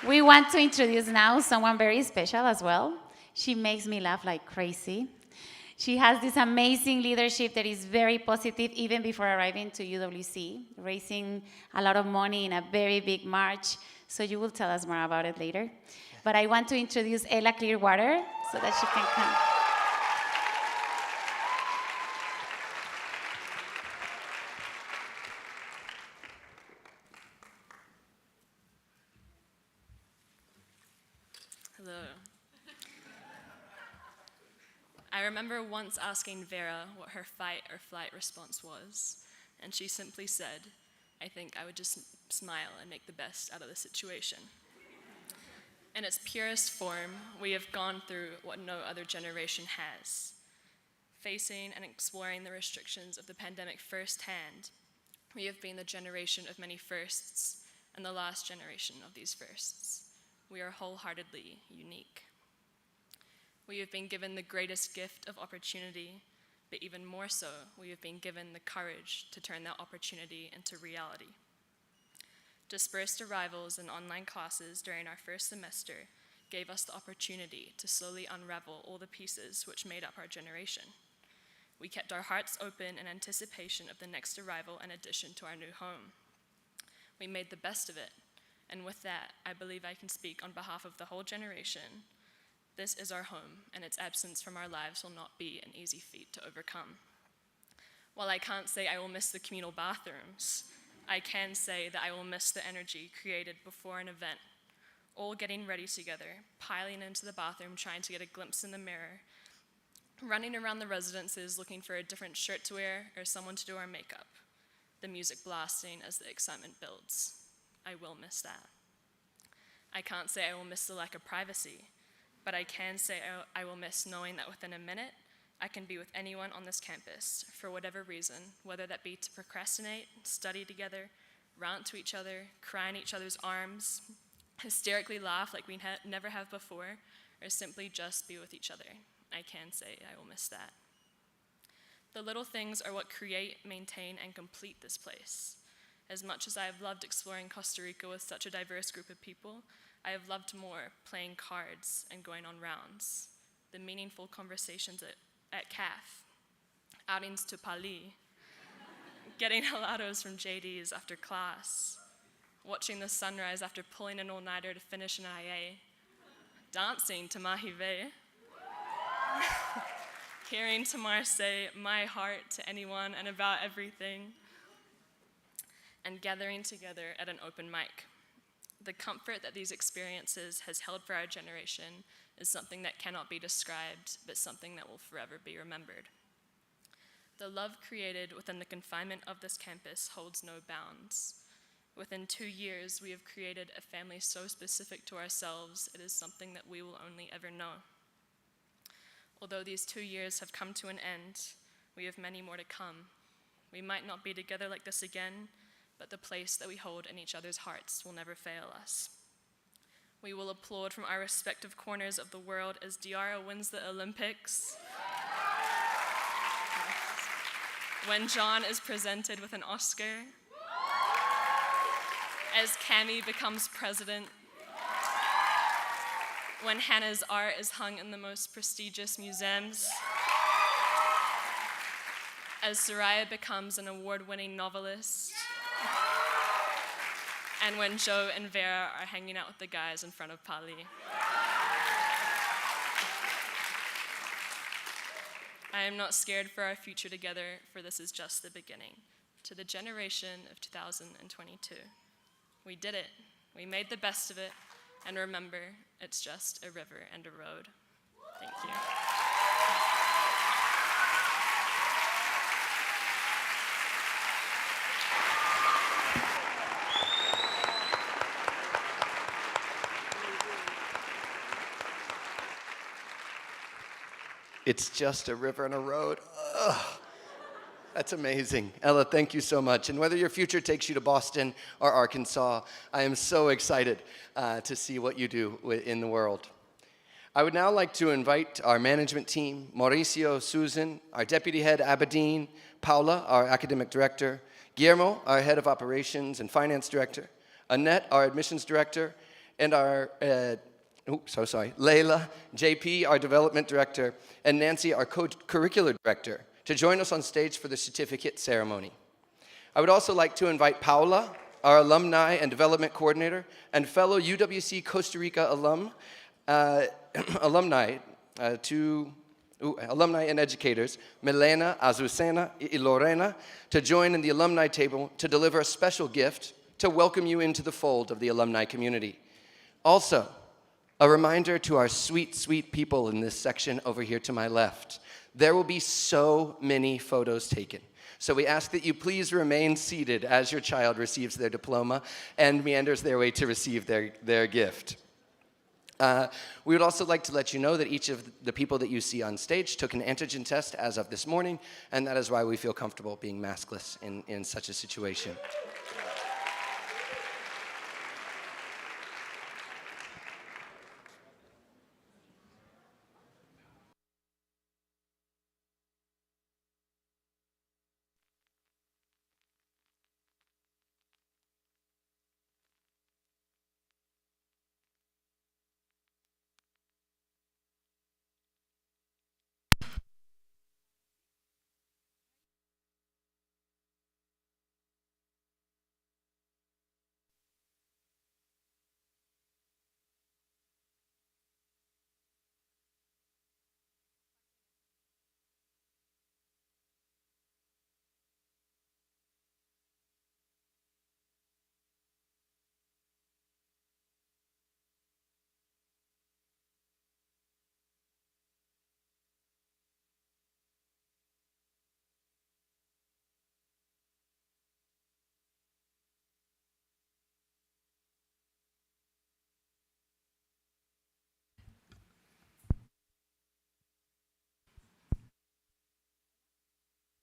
We want to introduce now someone very special as well. She makes me laugh like crazy. She has this amazing leadership that is very positive even before arriving to UWC, raising a lot of money in a very big march. So you will tell us more about it later. But I want to introduce Ella Clearwater so that she can come. Hello. I remember once asking Vera what her fight or flight response was, and she simply said, I think I would just smile and make the best out of the situation. In its purest form, we have gone through what no other generation has. Facing and exploring the restrictions of the pandemic firsthand, we have been the generation of many firsts and the last generation of these firsts. We are wholeheartedly unique. We have been given the greatest gift of opportunity, but even more so, we have been given the courage to turn that opportunity into reality. Dispersed arrivals and online classes during our first semester gave us the opportunity to slowly unravel all the pieces which made up our generation. We kept our hearts open in anticipation of the next arrival and addition to our new home. We made the best of it, and with that, I believe I can speak on behalf of the whole generation. This is our home, and its absence from our lives will not be an easy feat to overcome. While I can't say I will miss the communal bathrooms, I can say that I will miss the energy created before an event, all getting ready together, piling into the bathroom, trying to get a glimpse in the mirror, running around the residences looking for a different shirt to wear or someone to do our makeup, the music blasting as the excitement builds. I will miss that. I can't say I will miss the lack of privacy, but I can say I will miss knowing that within a minute, I can be with anyone on this campus for whatever reason, whether that be to procrastinate, study together, rant to each other, cry in each other's arms, hysterically laugh like we never have before, or simply just be with each other. I can say I will miss that. The little things are what create, maintain, and complete this place. As much as I have loved exploring Costa Rica with such a diverse group of people, I have loved more playing cards and going on rounds, the meaningful conversations at CAF, outings to Pali, getting helados from JD's after class, watching the sunrise after pulling an all-nighter to finish an IA, dancing to Mahive, hearing Tamar say my heart to anyone and about everything, and gathering together at an open mic. The comfort that these experiences has held for our generation is something that cannot be described, but something that will forever be remembered. The love created within the confinement of this campus holds no bounds. Within 2 years, we have created a family so specific to ourselves, it is something that we will only ever know. Although these 2 years have come to an end, we have many more to come. We might not be together like this again, but the place that we hold in each other's hearts will never fail us. We will applaud from our respective corners of the world as Diarra wins the Olympics, when John is presented with an Oscar, as Cami becomes president, when Hannah's art is hung in the most prestigious museums, as Soraya becomes an award-winning novelist, and when Joe and Vera are hanging out with the guys in front of Pali. I am not scared for our future together, for this is just the beginning. To the generation of 2022. We did it. We made the best of it. And remember, it's just a river and a road. Thank you. It's just a river and a road. Ugh. That's amazing. Ella, thank you so much. And whether your future takes you to Boston or Arkansas, I am so excited to see what you do in the world. I would now like to invite our management team, Mauricio, Susan, our deputy head, Aberdeen, Paula, our academic director, Guillermo, our head of operations and finance director, Annette, our admissions director, and our Layla, JP, our development director, and Nancy, our curricular director, to join us on stage for the certificate ceremony. I would also like to invite Paula, our alumni and development coordinator, and fellow UWC Costa Rica alumni and educators, Milena, Azucena, and Lorena, to join in the alumni table to deliver a special gift to welcome you into the fold of the alumni community. Also, a reminder to our sweet, sweet people in this section over here to my left. There will be so many photos taken. So we ask that you please remain seated as your child receives their diploma and meanders their way to receive their gift. We would also like to let you know that each of the people that you see on stage took an antigen test as of this morning, and that is why we feel comfortable being maskless in such a situation.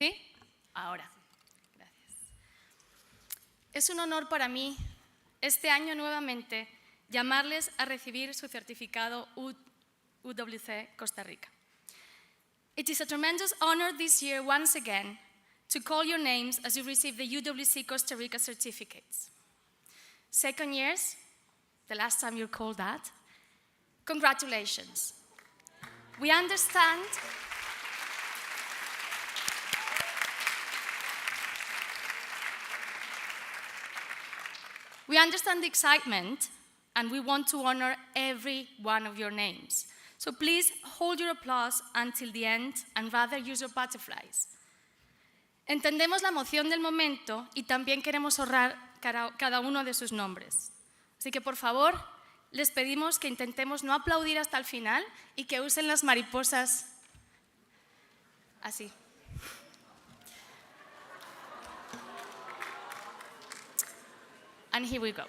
¿Sí? Ahora. Gracias. Es un honor para mí, este año nuevamente, llamarles a recibir su certificado UWC Costa Rica. It is a tremendous honor this year, once again, to call your names as you receive the UWC Costa Rica certificates. Second years, the last time you're called that, congratulations. We understand the excitement, and we want to honor every one of your names. So please hold your applause until the end and rather use your butterflies. Entendemos la emoción del momento y también queremos honrar cada uno de sus nombres. Así que por favor, les pedimos que intentemos no aplaudir hasta el final y que usen las mariposas así. And here we go.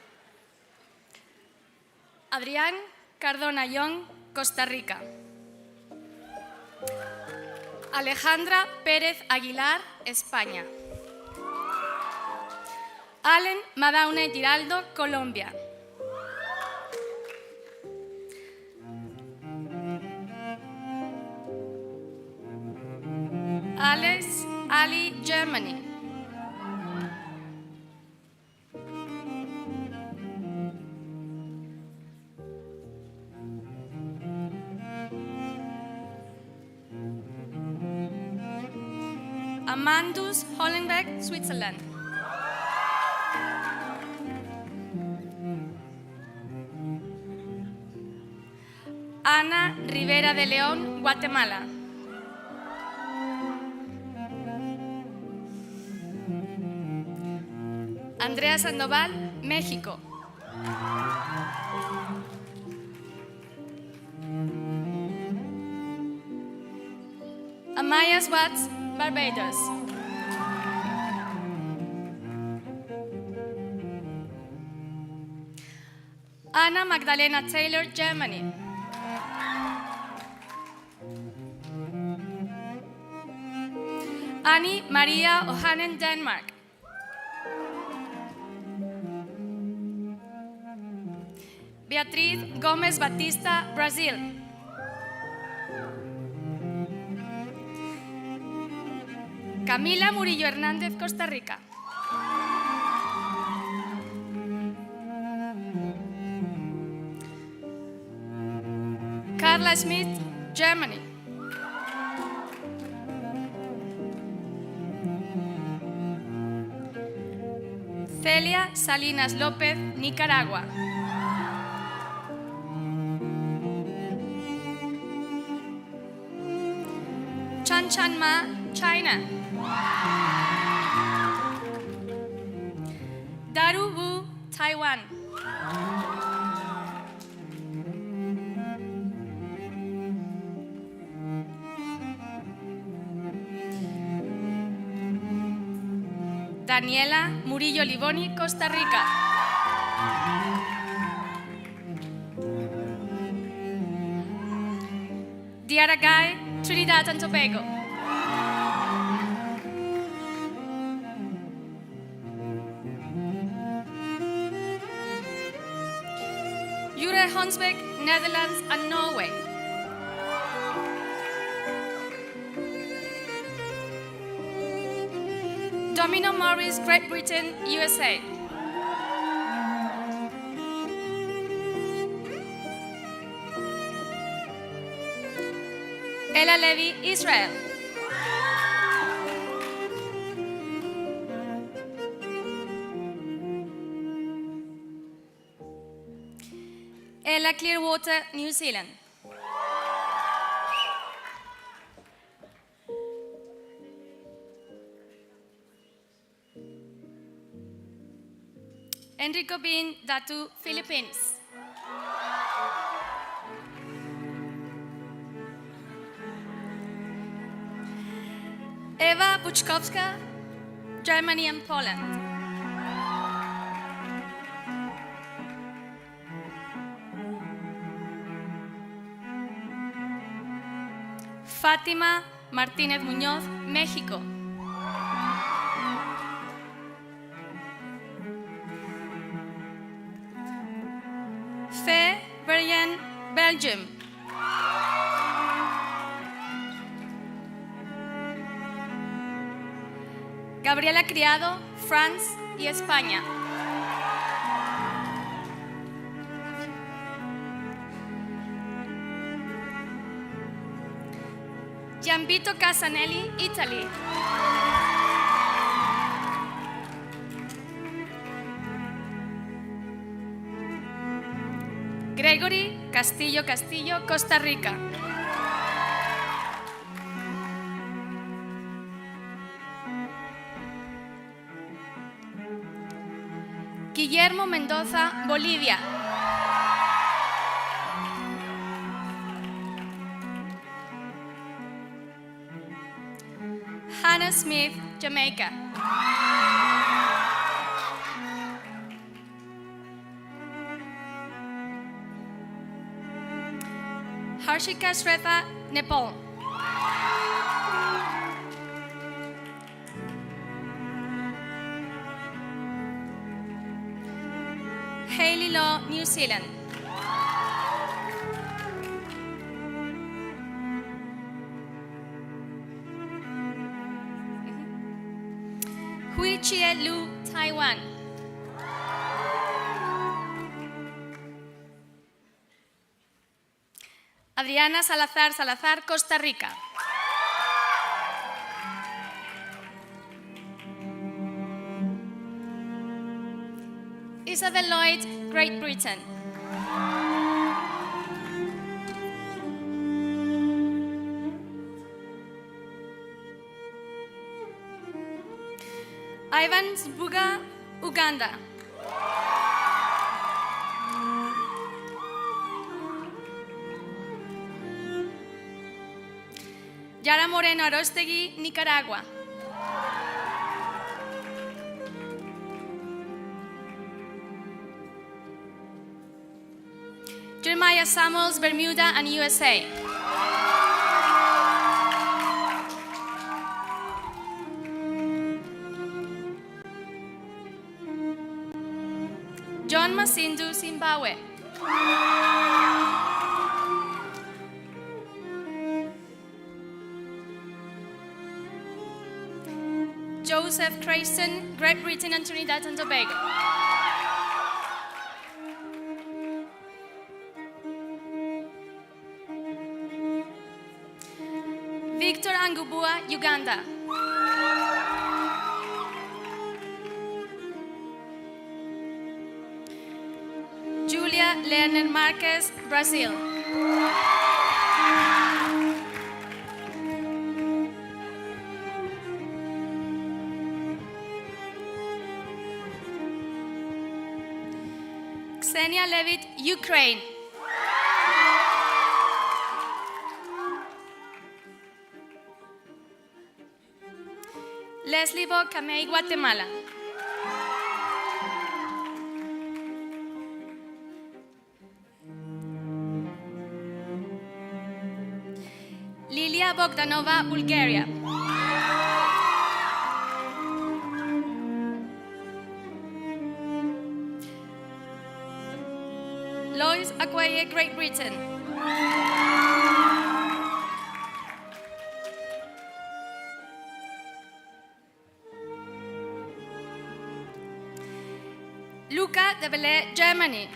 Adrián Cardona Young, Costa Rica. Alejandra Pérez Aguilar, España. Allen Madaune Giraldo, Colombia. Alex Ali, Germany. Amandus Hollenbeck, Switzerland. Ana Rivera de León, Guatemala. Andrea Sandoval, México. Amaya Swats, Barbados. Anna Magdalena Taylor, Germany. Annie Maria Ohanen, Denmark. Beatriz Gómez Batista, Brazil. Camila Murillo Hernández, Costa Rica. Carla Smith, Germany. Celia Salinas López, Nicaragua. Chan Chan Ma, China. Daru Wu, Taiwan. Daniela Murillo Liboni, Costa Rica. Diara Guy, Trinidad and Tobago. Jure Honsbeck, Netherlands and Norway. Domino Morris, Great Britain, USA. Ella Levy, Israel. Ella Clearwater, New Zealand. Enrico Bin Datu, Philippines. Eva Buczkowska, Germany and Poland. Fátima Martínez Muñoz, México. Fe Brian, Belgium. Gabriela Criado, France y España. Gianvito Casanelli, Italy. Gregory Castillo Castillo, Costa Rica. Guillermo Mendoza, Bolivia. Anna Smith, Jamaica. Harshika Shretha, Nepal. Hayley Law, New Zealand. Hui Chie Lu, Taiwan. Adriana Salazar Salazar, Costa Rica. Isabel Lloyd, Great Britain. Ivan Zbuga, Uganda. Yara Moreno Arostegui, Nicaragua. Jeremiah Samuels, Bermuda and USA. John Masindu, Zimbabwe. Joseph Crayston, Great Britain and Trinidad and Tobago. Victor Angubua, Uganda. Julia Lerner Marquez, Brazil. Ksenia Levit, Ukraine. Leslie Bo Kamei, Guatemala. Lilia Bogdanova, Bulgaria. Lois Akwaye, Great Britain. Luca de Bele, Germany.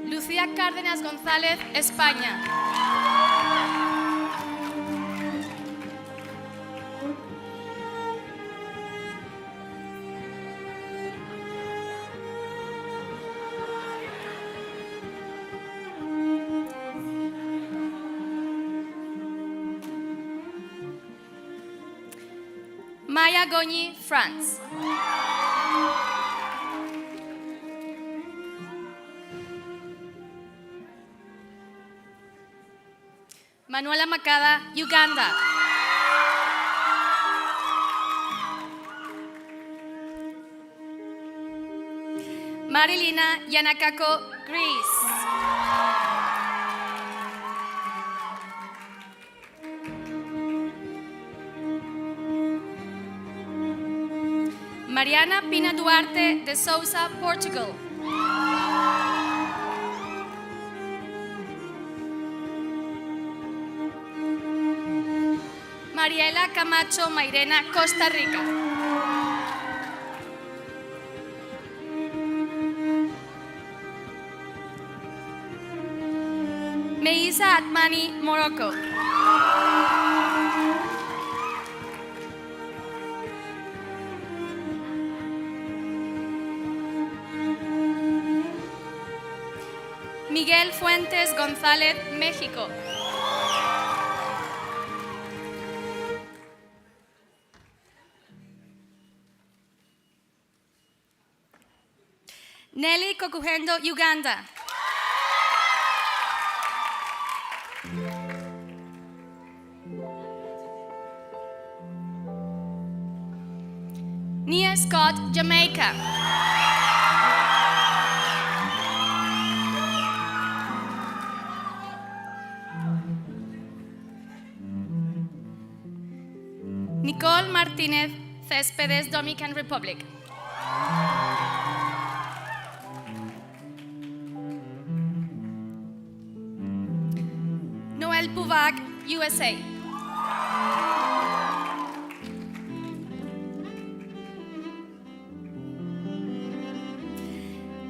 Lucía Cárdenas González, España. Maya Gogni, France. Manuela Macada, Uganda. Marilina Yanakako, Greece. Mariana Pina Duarte de Sousa, Portugal. Mariela Camacho Mairena, Costa Rica. Meisa Atmani, Morocco. Miguel Fuentes González, México. Nelly Kokuhendo, Uganda. Nia Scott, Jamaica. Nicole Martinez Céspedes, Dominican Republic. Noel Puvac, USA.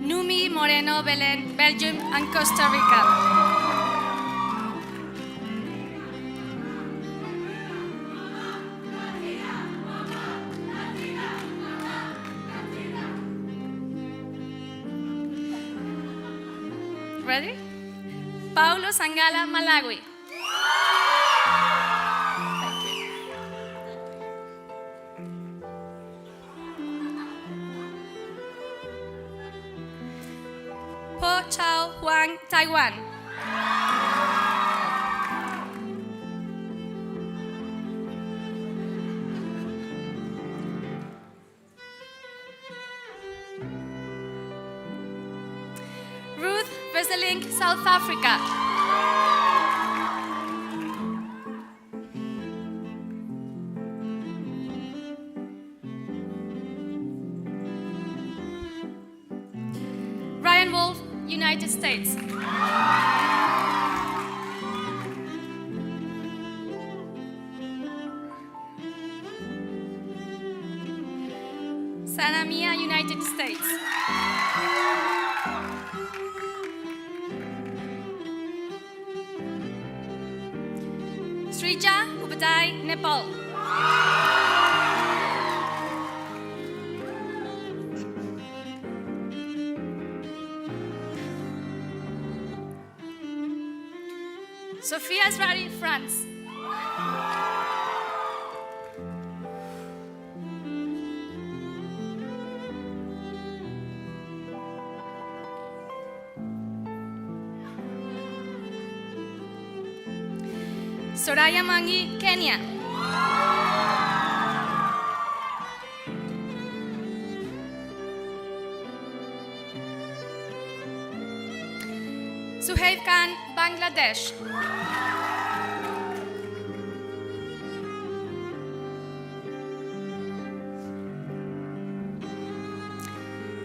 Numi Moreno Belen, Belgium and Costa Rica. Ready? Paulo Sangala, Malawi. Po Chao Huang, Taiwan. Ruth Veselink, South Africa. Ryan Wolf, United States. Sana Mia, United States. Srija Upadai, Nepal. Sophia Asrari, France. Soraya Mangi, Kenya. Suhaib Khan, Bangladesh.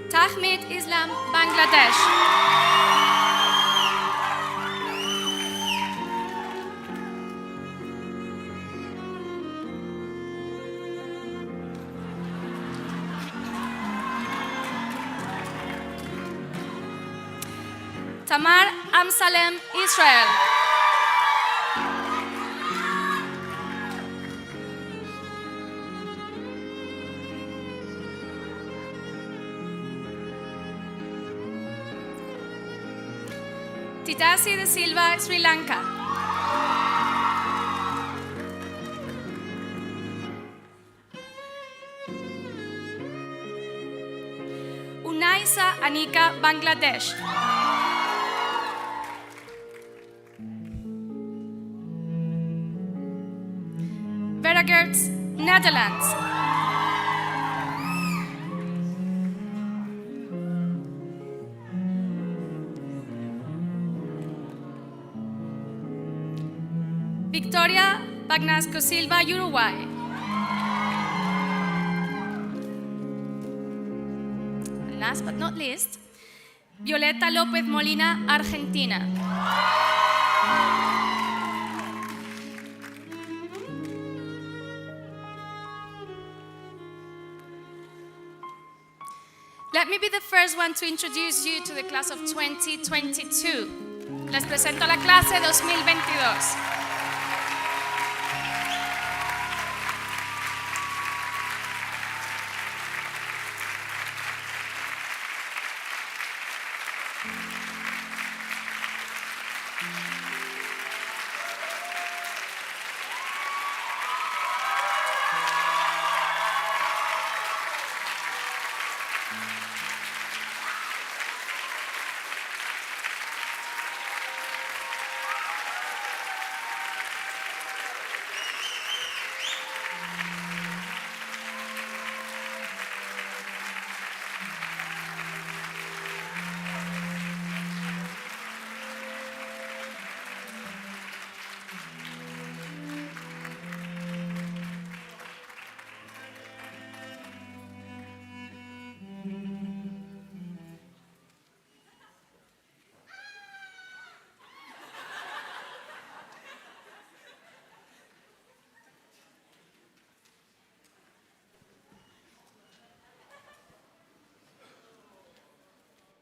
Tahmid Islam, Bangladesh. Tamar Amsalem, Israel. Titasi de Silva, Sri Lanka. Unaisa Anika, Bangladesh. Vera Gertz, Netherlands. Victoria Bagnasco Silva, Uruguay. And last but not least, Violeta López Molina, Argentina. Let me be the first one to introduce you to the class of 2022. Les presento a la clase 2022.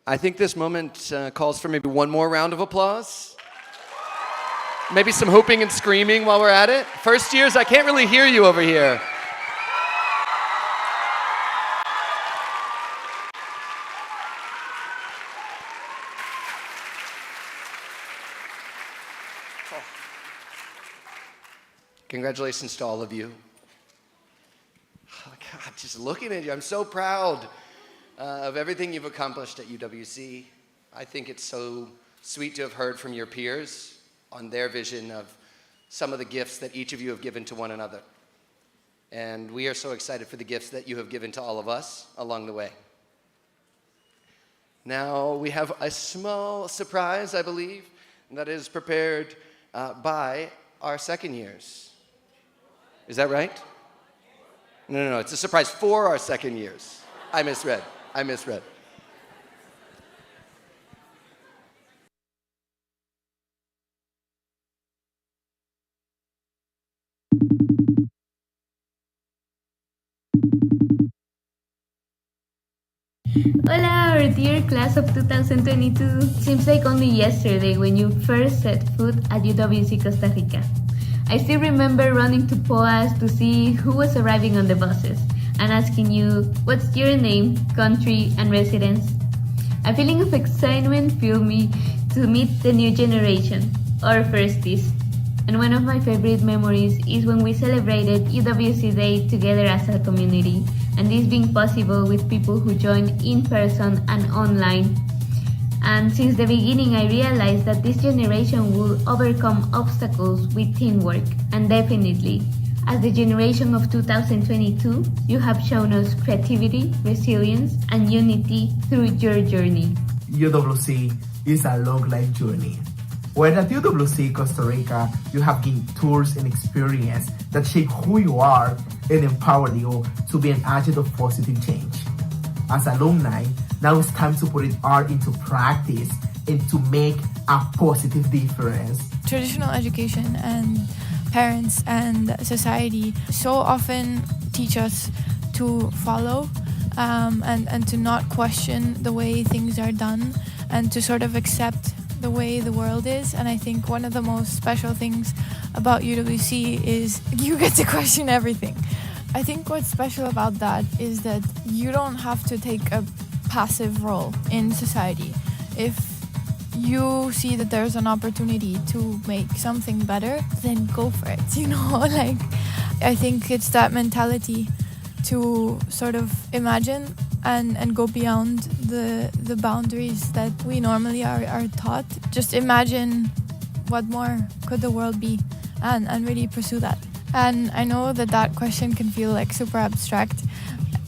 I think this moment calls for maybe one more round of applause. Maybe some whooping and screaming while we're at it. First years, I can't really hear you over here. Congratulations to all of you. Oh God, just looking at you, I'm so proud of everything you've accomplished at UWC. I think it's so sweet to have heard from your peers on their vision of some of the gifts that each of you have given to one another. And we are so excited for the gifts that you have given to all of us along the way. Now we have a small surprise, I believe, that is prepared by our second years. Is that right? No, it's a surprise for our second years. I misread. Hola, our dear class of 2022. Seems like only yesterday when you first set foot at UWC Costa Rica. I still remember running to POAS to see who was arriving on the buses and asking you, what's your name, country, and residence? A feeling of excitement filled me to meet the new generation, our firsties. And one of my favorite memories is when we celebrated UWC Day together as a community, and this being possible with people who joined in person and online. And since the beginning, I realized that this generation will overcome obstacles with teamwork. And definitely, as the generation of 2022, you have shown us creativity, resilience, and unity through your journey. UWC is a long life journey. When at UWC Costa Rica, you have gained tools and experience that shape who you are and empower you to be an agent of positive change. As alumni, now it's time to put it all into practice and to make a positive difference. Traditional education and parents and society so often teach us to follow and to not question the way things are done and to sort of accept the way the world is. And I think one of the most special things about UWC is you get to question everything. I think what's special about that is that you don't have to take a passive role in society. If you see that there's an opportunity to make something better, then go for it, like I think it's that mentality to sort of imagine and go beyond the boundaries that we normally are taught. Just imagine what more could the world be and really pursue that. And I know that question can feel like super abstract,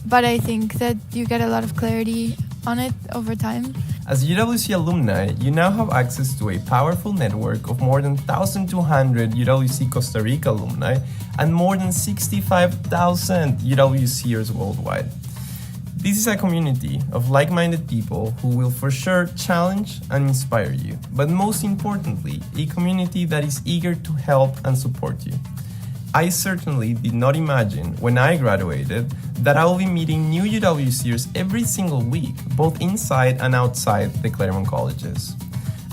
but I think that you get a lot of clarity on it over time. As UWC alumni, you now have access to a powerful network of more than 1,200 UWC Costa Rica alumni and more than 65,000 UWCers worldwide. This is a community of like-minded people who will for sure challenge and inspire you, but most importantly, a community that is eager to help and support you. I certainly did not imagine when I graduated that I will be meeting new UWCers every single week, both inside and outside the Claremont colleges.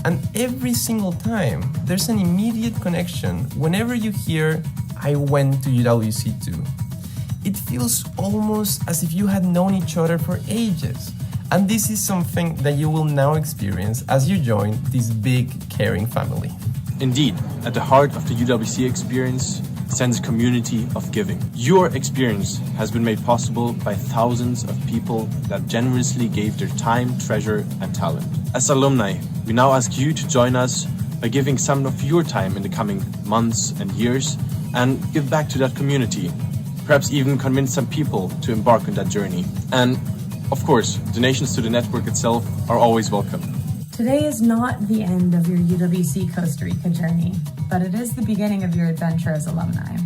And every single time, there's an immediate connection whenever you hear, I went to UWC too. It feels almost as if you had known each other for ages. And this is something that you will now experience as you join this big, caring family. Indeed, at the heart of the UWC experience stands a community of giving. Your experience has been made possible by thousands of people that generously gave their time, treasure, and talent. As alumni, we now ask you to join us by giving some of your time in the coming months and years and give back to that community. Perhaps even convince some people to embark on that journey. And, of course, donations to the network itself are always welcome. Today is not the end of your UWC Costa Rica journey, but it is the beginning of your adventure as alumni.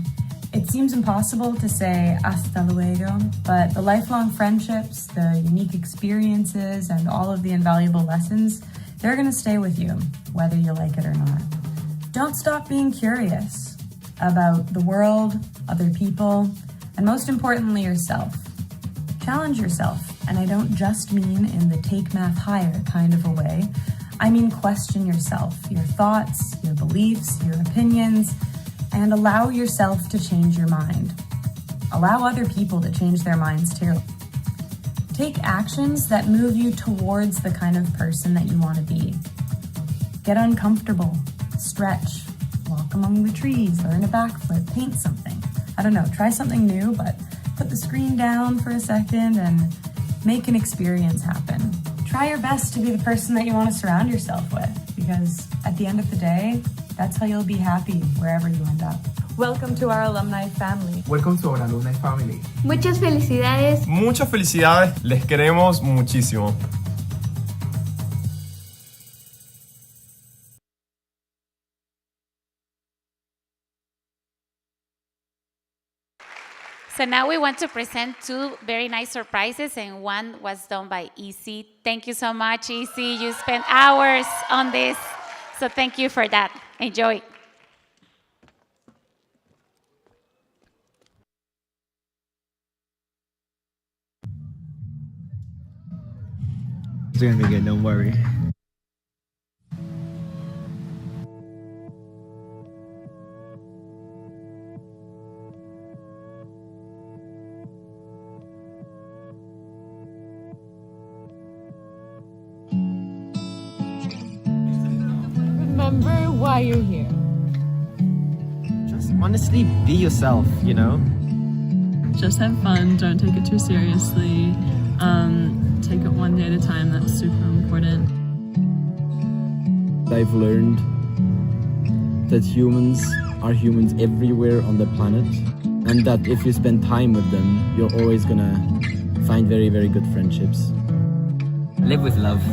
It seems impossible to say hasta luego, but the lifelong friendships, the unique experiences, and all of the invaluable lessons, they're going to stay with you, whether you like it or not. Don't stop being curious about the world, other people, and most importantly, yourself. Challenge yourself And I don't just mean in the take math higher kind of a way. I mean question yourself, your thoughts, your beliefs, your opinions, and allow yourself to change your mind. Allow other people to change their minds too. Take actions that move you towards the kind of person that you want to be. Get uncomfortable, stretch, walk among the trees, learn a backflip, paint something. I don't know, try something new, but put the screen down for a second and make an experience happen. Try your best to be the person that you want to surround yourself with, because at the end of the day, that's how you'll be happy wherever you end up. Welcome to our alumni family. Welcome to our alumni family. Muchas felicidades. Muchas felicidades, les queremos muchísimo. So now we want to present two very nice surprises, and one was done by EC. Thank you so much, EC. You spent hours on this, so thank you for that. Enjoy. It's gonna be good, don't worry. Remember why you're here. Just honestly be yourself, you know? Just have fun, don't take it too seriously. Take it one day at a time, that's super important. I've learned that humans are humans everywhere on the planet, and that if you spend time with them, you're always gonna find very, very good friendships. Live with love.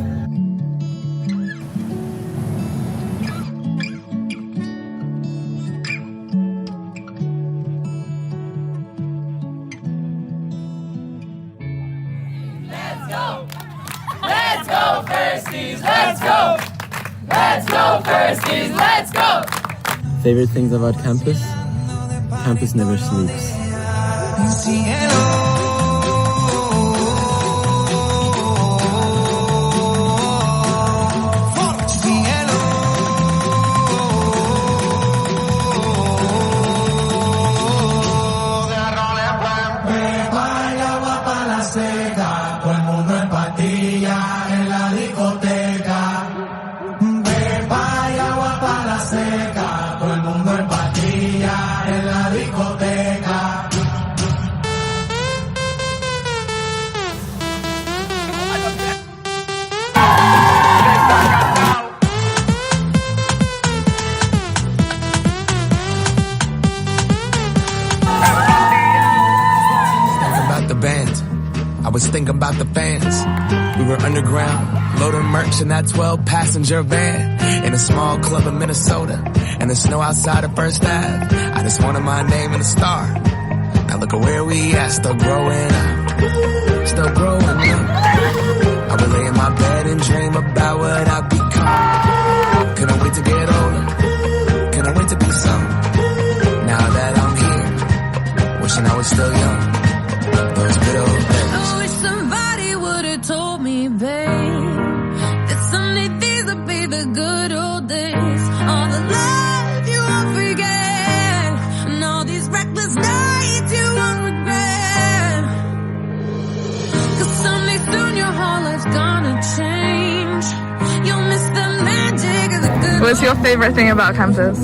Let's go! Favorite things about campus? Campus never sleeps. Thinking about the fans. We were underground, loading merch in that 12-passenger van in a small club in Minnesota, and the snow outside of First Ave. I just wanted my name in the star. Now look at where we at, still growing up, still growing up. I would lay in my bed and dream about what I'd become. Couldn't wait to get older, couldn't wait to be some. Now that I'm here, wishing I was still young. Those good old days. Told me, babe, that someday these will be the good old days. All the love you won't forget, and all these reckless nights you won't regret. 'Cause someday soon your whole life's gonna change. You'll miss the magic of the good. What's your favorite thing about campus?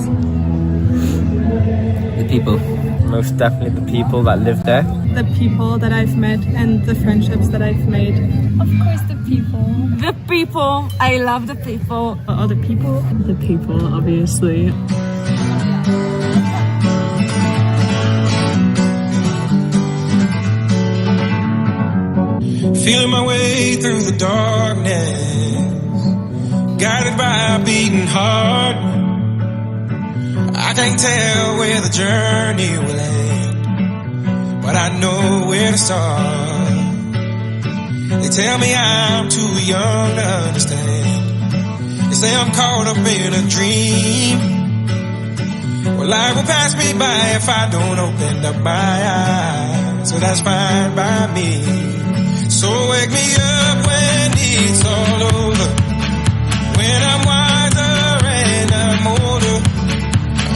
The people. Most definitely the people that live there. The people that I've met and the friendships that I've made. Of course, the people. The people. I love the people. Other people? The people, obviously. Feeling my way through the darkness, guided by a beating heart. I can't tell where the journey will end, but I know where to start. They tell me I'm too young to understand. They say I'm caught up in a dream. Well, life will pass me by if I don't open up my eyes, so that's fine by me. So wake me up when it's all over, when I'm wiser and I'm older.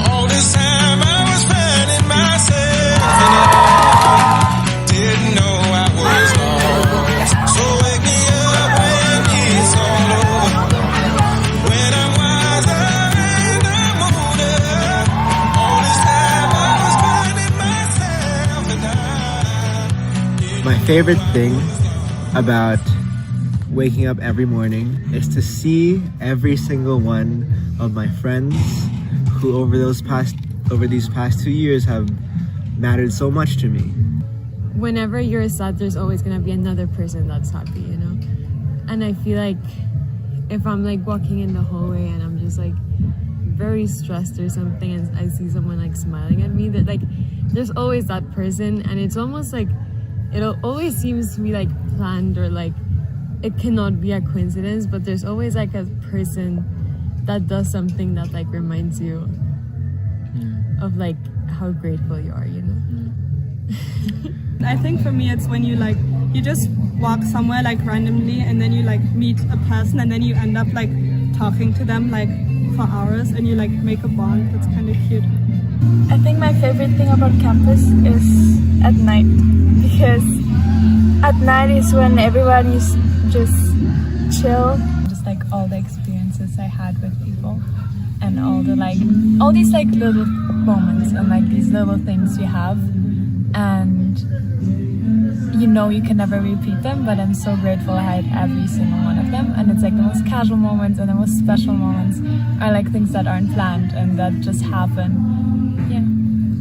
All this time I was finding myself and I didn't know I was lost. So wake me up when it's all over, when I'm wiser and I'm older. All this time I was finding myself and I. My favorite thing about waking up every morning is to see every single one of my friends who over these past 2 years have mattered so much to me. Whenever you're sad, there's always gonna be another person that's happy, you know? And I feel like if I'm like walking in the hallway and I'm just like very stressed or something and I see someone like smiling at me, that like there's always that person, and it's almost like it always seems to be like planned, or like it cannot be a coincidence, but there's always like a person that does something that like reminds you of like how grateful you are, you know? I think for me it's when you just walk somewhere like randomly and then you like meet a person and then you end up like talking to them like for hours and you like make a bond. That's kind of cute. I think my favorite thing about campus is at night, because at night is when everybody's just chill. Just like all the experiences I had with people and all these like little moments and like these little things you have, and you know you can never repeat them, but I'm so grateful I had every single one of them. And it's like the most casual moments and the most special moments are like things that aren't planned and that just happen.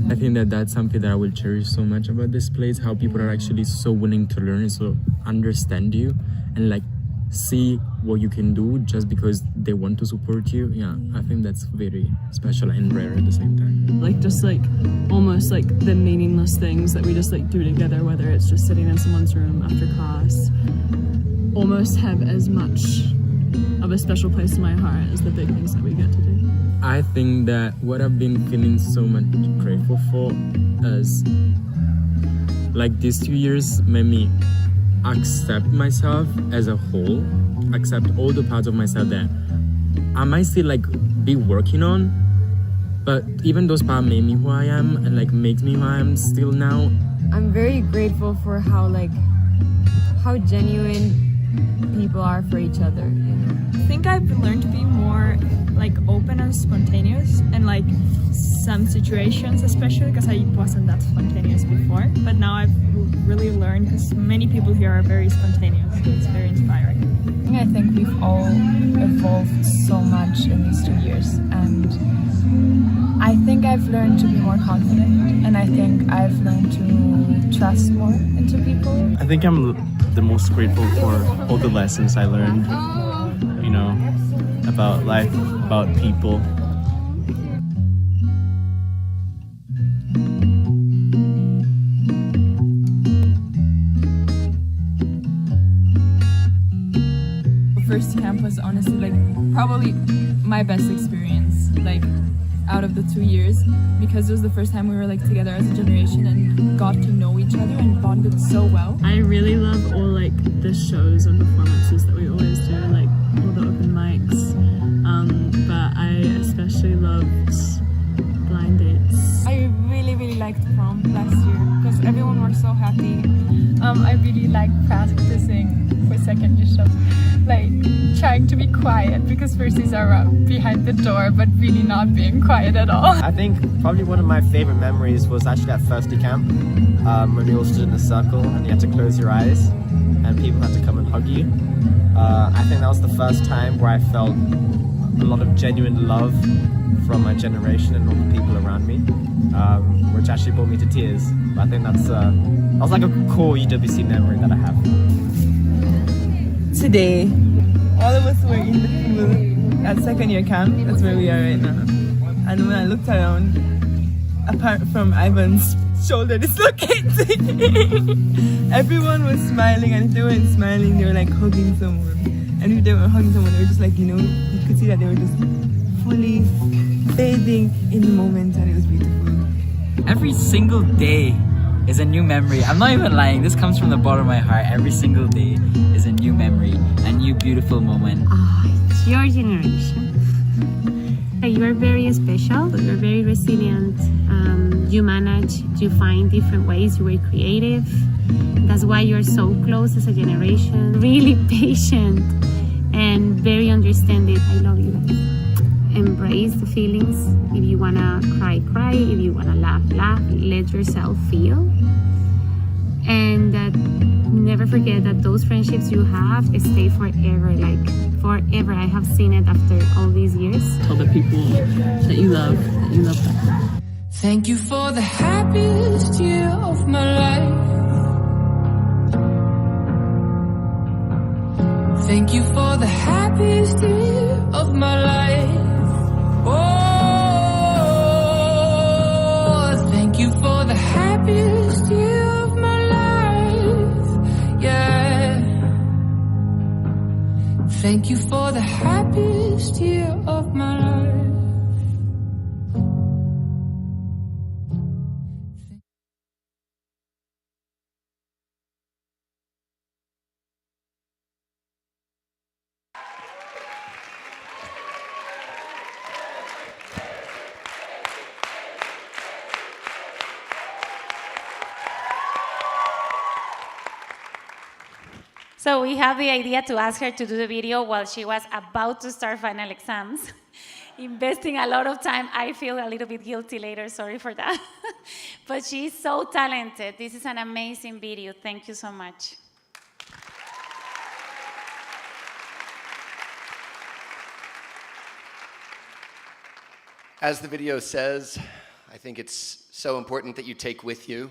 I think that that's something that I will cherish so much about this place, how people are actually so willing to learn and so understand you and like see what you can do just because they want to support you. Yeah, I think that's very special and rare at the same time. Like just like almost like the meaningless things that we just like do together, whether it's just sitting in someone's room after class, almost have as much of a special place in my heart as the big things that we get to do. I think that what I've been feeling so much grateful for is like these 2 years made me accept myself as a whole, accept all the parts of myself that I might still like be working on, but even those parts made me who I am and like makes me who I am still now. I'm very grateful for how genuine people are for each other, you know? I think I've learned to be more like open and spontaneous in like some situations, especially because I wasn't that spontaneous before, but now I've really learned because many people here are very spontaneous, so it's very inspiring. I think we've all evolved so much in these 2 years, and I think I've learned to be more confident, and I think I've learned to trust more into people. I think I'm the most grateful for all the lessons I learned, you know, about life, about people. First camp was honestly like probably my best experience like out of the 2 years, because it was the first time we were like together as a generation and got to know each other and bonded so well. I really love all like the shows and performances that we always do, like all the open mics, but I especially loved blind dates. I really liked prom last year because everyone was so happy. I really liked practicing for second year shows, like trying to be quiet because firsts are behind the door but really not being quiet at all. I think probably one of my favorite memories was actually at first year camp, when we all stood in a circle and you had to close your eyes and people had to come and hug you. I think that was the first time where I felt a lot of genuine love from my generation and all the people around me, which actually brought me to tears. But I think that was like a core UWC memory that I have. Today, all of us were in the pool at second year camp. That's where we are right now. And when I looked around, apart from Ivan's shoulder dislocating, everyone was smiling, and if they weren't smiling, they were like hugging someone. And if they were hugging someone, they were just like, you know, you could see that they were just fully bathing in the moment, and it was beautiful. Every single day is a new memory. I'm not even lying. This comes from the bottom of my heart. Every single day is a new memory, a new beautiful moment. It's your generation. You are very special. You are very resilient. You manage to find different ways. You were creative. That's why you're so close as a generation. Really patient and very understanding. I love you guys. Embrace the feelings. If you wanna cry, cry. If you wanna laugh, laugh. Let yourself feel. And never forget that those friendships you have stay forever, like forever. I have seen it after all these years. Tell the people that you love them. Thank you for the happiest year of my life. Thank you for the happiest year of my life. Oh, thank you for the happiest year of my life. Yeah. Thank you for the happiest year of my life. So we have the idea to ask her to do the video while she was about to start final exams, investing a lot of time. I feel a little bit guilty later, sorry for that. But she's so talented. This is an amazing video. Thank you so much. As the video says, I think it's so important that you take with you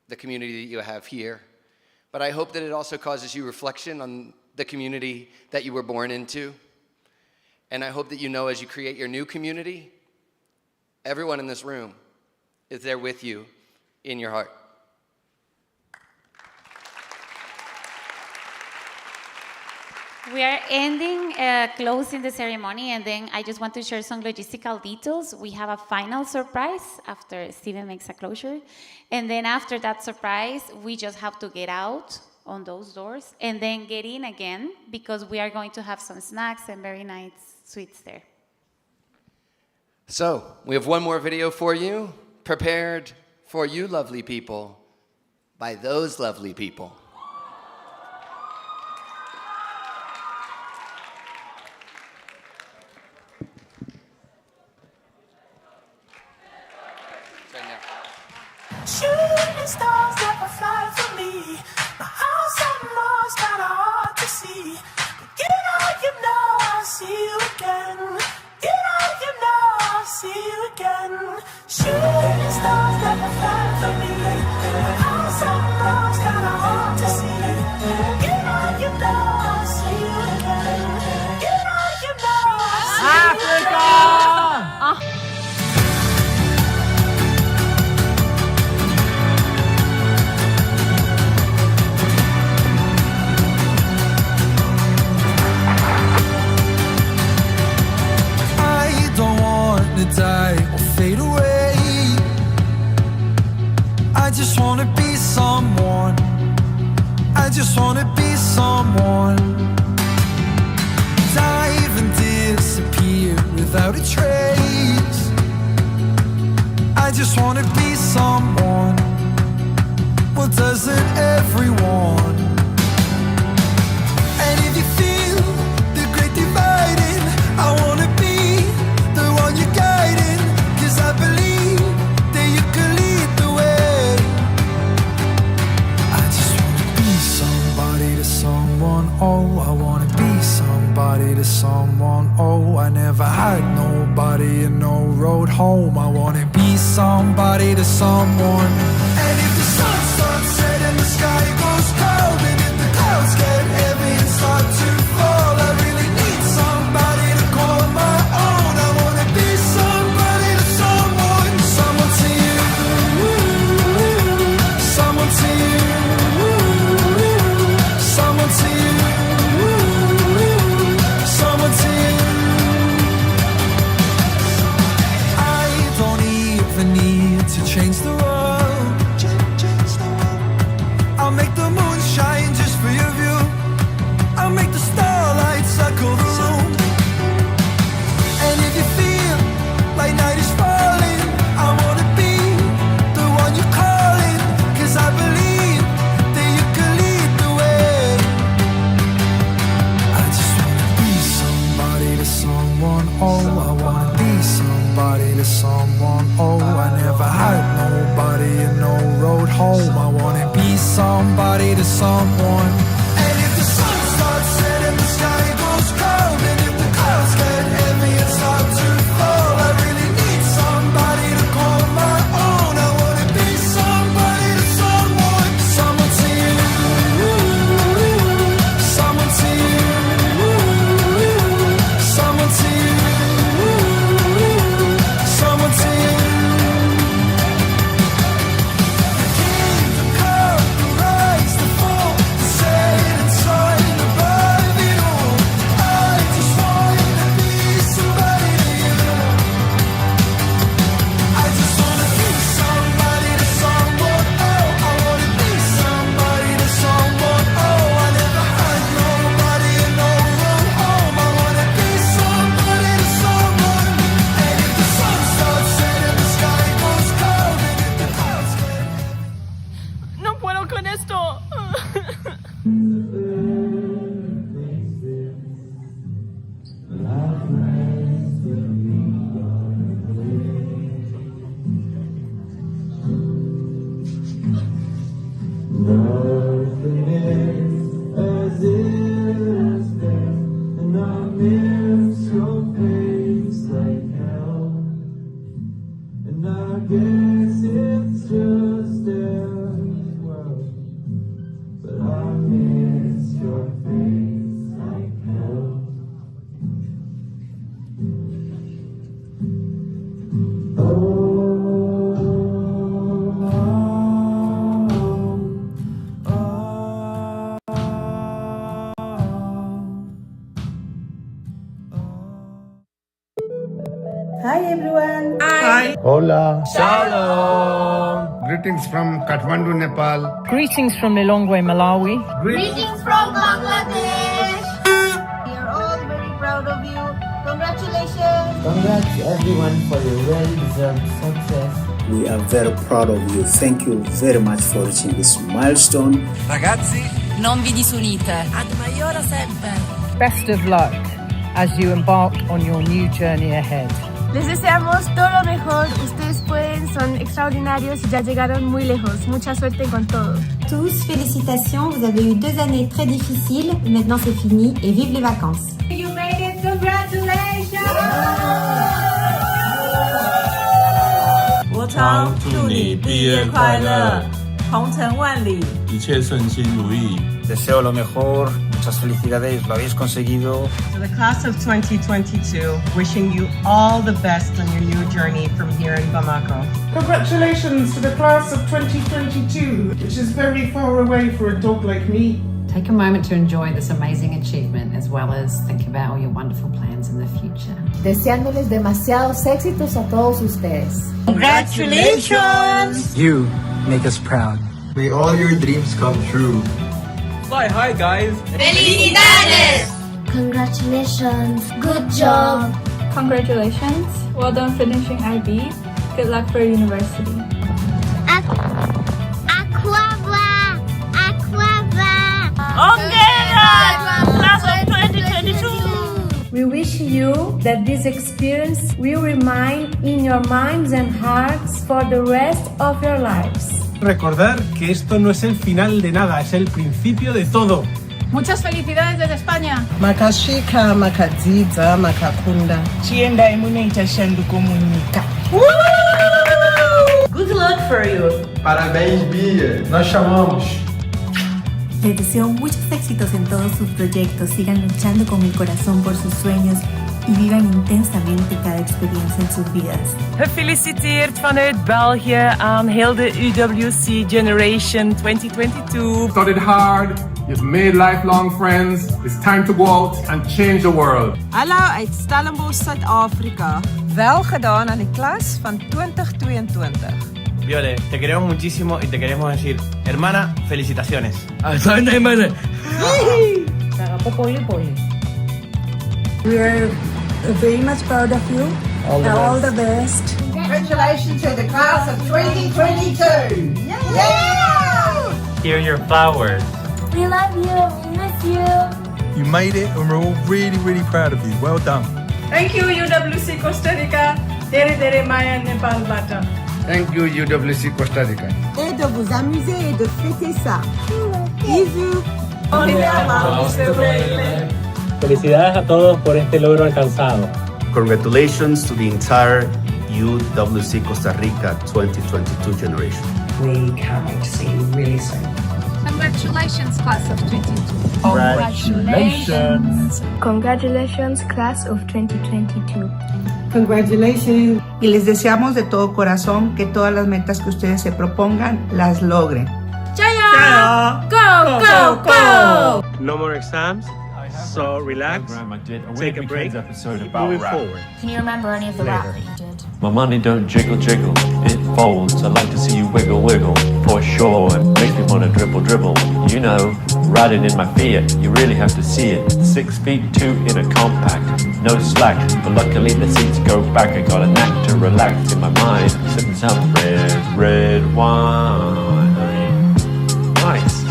the community that you have here. But I hope that it also causes you reflection on the community that you were born into. And I hope that you know as you create your new community, everyone in this room is there with you in your heart. We are ending, closing the ceremony, and then I just want to share some logistical details. We have a final surprise after Steven makes a closure. And then after that surprise, we just have to get out on those doors and then get in again because we are going to have some snacks and very nice sweets there. So, we have one more video for you, prepared for you lovely people by those lovely people. Shooting stars never fly for me. My house on Mars kinda hard to see. But you know I'll see you again. You know I'll see you again. Shooting stars never fly for me. My house on Mars kinda hard to see. You know I'll see you again. You know I'll see Africa! you again. Die or fade away. I just wanna be someone. I just wanna be someone. Dive and disappear without a trace. I just wanna be someone. Well, doesn't everyone? And if you feel the great dividing, I wanna be the one you're guiding, 'cause I believe that you can lead the way. I just wanna be somebody to someone, oh, I wanna be somebody to someone, oh, I never had nobody and no road home. I wanna be somebody to someone. And if the sun starts setting, the sky goes cold, and if the clouds get heavy and start to fall, I really need somebody to call my own. I wanna be somebody to someone. Someone to you. Someone to you. Someone to you. Someone to you. I don't even need to change the world. I wanna be somebody to someone. And if the sun starts setting, the sky goes cold, and if the clouds get heavy and start to fall, I really need somebody to call my own. I wanna be somebody to someone. Someone to you, someone to you, someone to you, someone to you. No puedo con esto. Hi everyone. Hola. Shalom. Greetings from Kathmandu, Nepal. Greetings from Lilongwe, Malawi. Greetings from Bangladesh. We are all very proud of you. Congratulations. Congrats everyone for your well-deserved success. We are very proud of you. Thank you very much for reaching this milestone. Ragazzi, non vi disunite. Ad maiora sempre. Best of luck as you embark on your new journey ahead. Les deseamos todo lo mejor. Ustedes pueden, son extraordinarios y ya llegaron muy lejos. Mucha suerte con todo. Tous, félicitations, vous avez eu 2 années très difficiles, maintenant c'est fini et vive les vacances. You made it. Congratulations. 我常祝你毕业快乐，鹏程万里，一切顺心如意。Deseo lo mejor, muchas felicidades, lo habéis conseguido. To the class of 2022, wishing you all the best on your new journey from here in Bamako. Congratulations to the class of 2022, which is very far away for a dog like me. Take a moment to enjoy this amazing achievement as well as think about all your wonderful plans in the future. Deseándoles demasiados éxitos a todos ustedes. Congratulations! You make us proud. May all your dreams come true. Fly high, guys. Felicidades! Congratulations. Good job. Congratulations. Well done finishing IB. Good luck for university. Class of 2022! We wish you that this experience will remain in your minds and hearts for the rest of your lives. Recordar que esto no es el final de nada, es el principio de todo. Muchas felicidades desde España. Makashika, makadzidza, makakunda. Chienda imuneita shanduko munyika. Good luck for you. Parabéns, Bia. Nós chamamos. Les deseo muchos éxitos en todos sus proyectos. Sigan luchando con el corazón por sus sueños y vivan intensamente cada experiencia en sus vidas. Gefeliciteerd vanuit België aan heel de UWC Generation 2022. Studied hard. You've made lifelong friends. It's time to go out and change the world. Hallo uit Stellenbosch, Suid-Afrika. Wel gedaan aan die klas van 2022. Viole, te queremos muchísimo y te queremos decir, hermana, felicitaciones. We are very much proud of you. All the best. Congratulations to the class of 2022! Yeah! Here are your flowers. We love you. We miss you. You made it and we're all really, really proud of you. Well done. Thank you, UWC Costa Rica. Dere dere maya Nepal bata. Thank you, UWC Costa Rica. Et de vous amuser et de fêter ça. Bisous. Felicidades a todos por este logro alcanzado. Congratulations to the entire UWC Costa Rica 2022 generation. We can't wait to see you really soon. Congratulations, class of 22. Congratulations. Congratulations, class of 2022. Congratulations. Y les deseamos de todo corazón que todas las metas que ustedes se propongan las logren. Jaya! Go, go, go! No more exams, so relax, take a break, keep moving forward. Can you remember any of the rap that you did? My money don't jiggle, jiggle, it folds. I like to see you wiggle, wiggle, for sure. It makes me wanna dribble, dribble. You know, riding in my Fiat, you really have to see it. 6'2" in a compact, no slack. But luckily the seats go back. I got a knack to relax in my mind, sipping some red wine. Nice.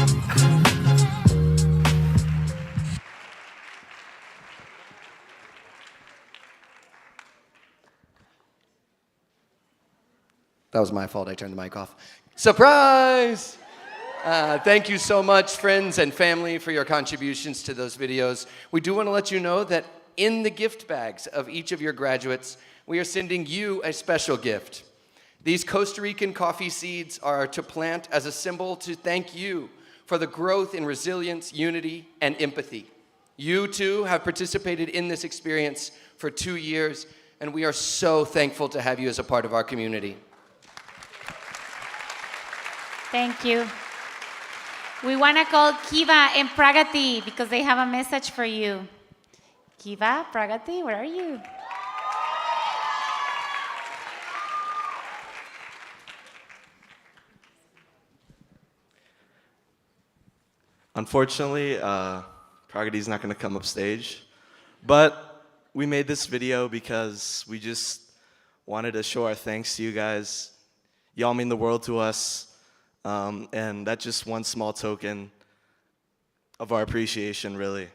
That was my fault, I turned the mic off. Surprise! Thank you so much, friends and family, for your contributions to those videos. We do want to let you know that in the gift bags of each of your graduates, we are sending you a special gift. These Costa Rican coffee seeds are to plant as a symbol to thank you for the growth in resilience, unity, and empathy. You, too, have participated in this experience for 2 years, and we are so thankful to have you as a part of our community. Thank you. We want to call Kiva and Pragati because they have a message for you. Kiva, Pragati, where are you? Unfortunately, Pragati's not going to come up stage, but we made this video because we just wanted to show our thanks to you guys. Y'all mean the world to us, and that's just one small token of our appreciation, really.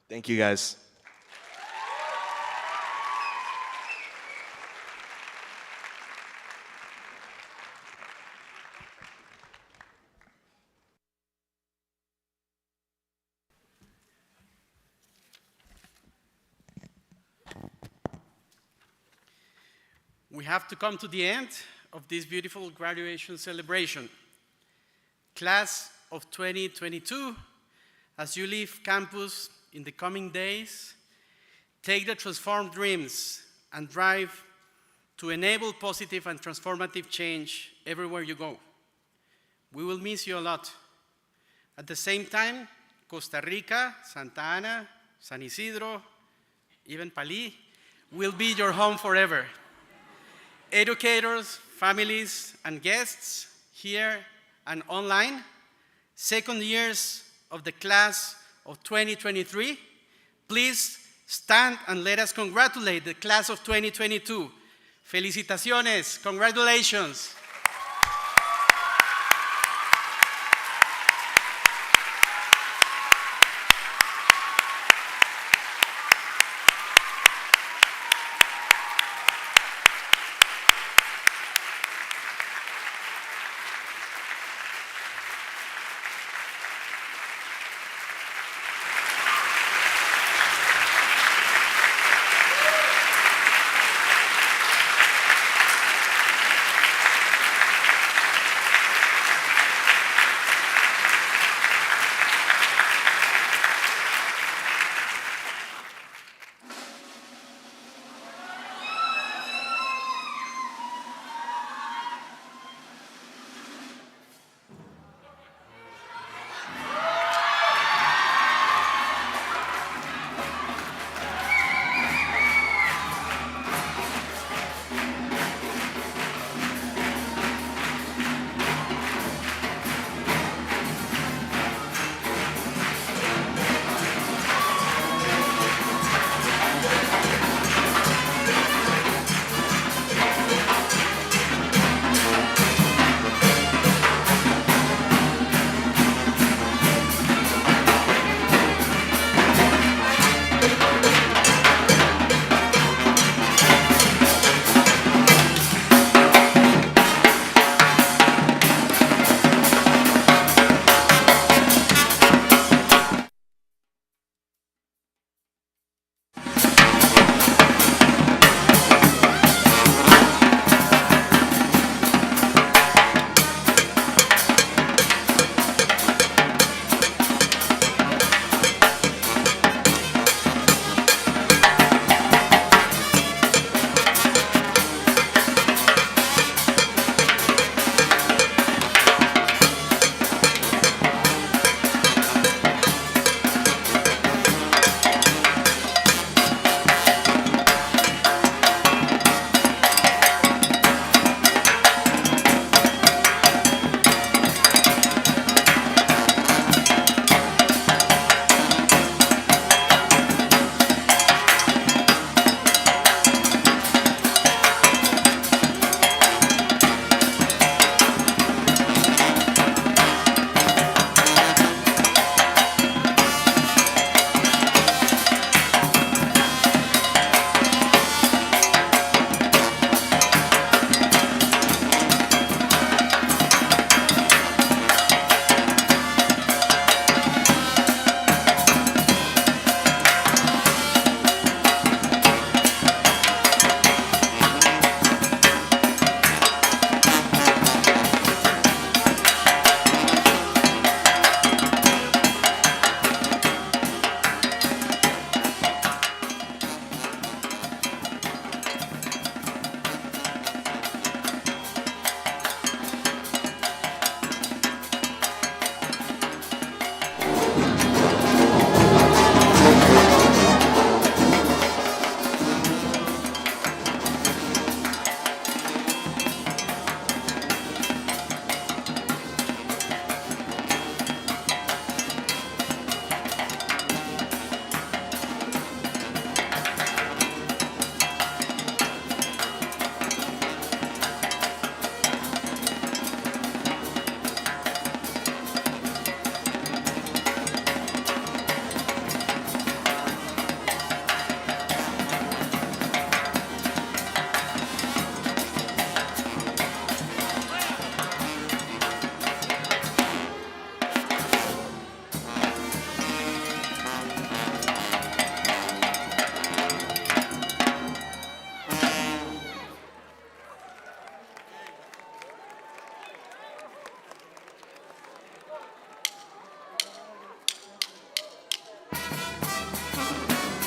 Thank you, guys. We have to come to the end of this beautiful graduation celebration. Class of 2022, as you leave campus in the coming days, take the transformed dreams and drive to enable positive and transformative change everywhere you go. We will miss you a lot. At the same time, Costa Rica, Santa Ana, San Isidro, even Pali, will be your home forever. Educators, families, and guests here and online, second years of the class of 2023, please stand and let us congratulate the class of 2022. Felicitaciones, congratulations.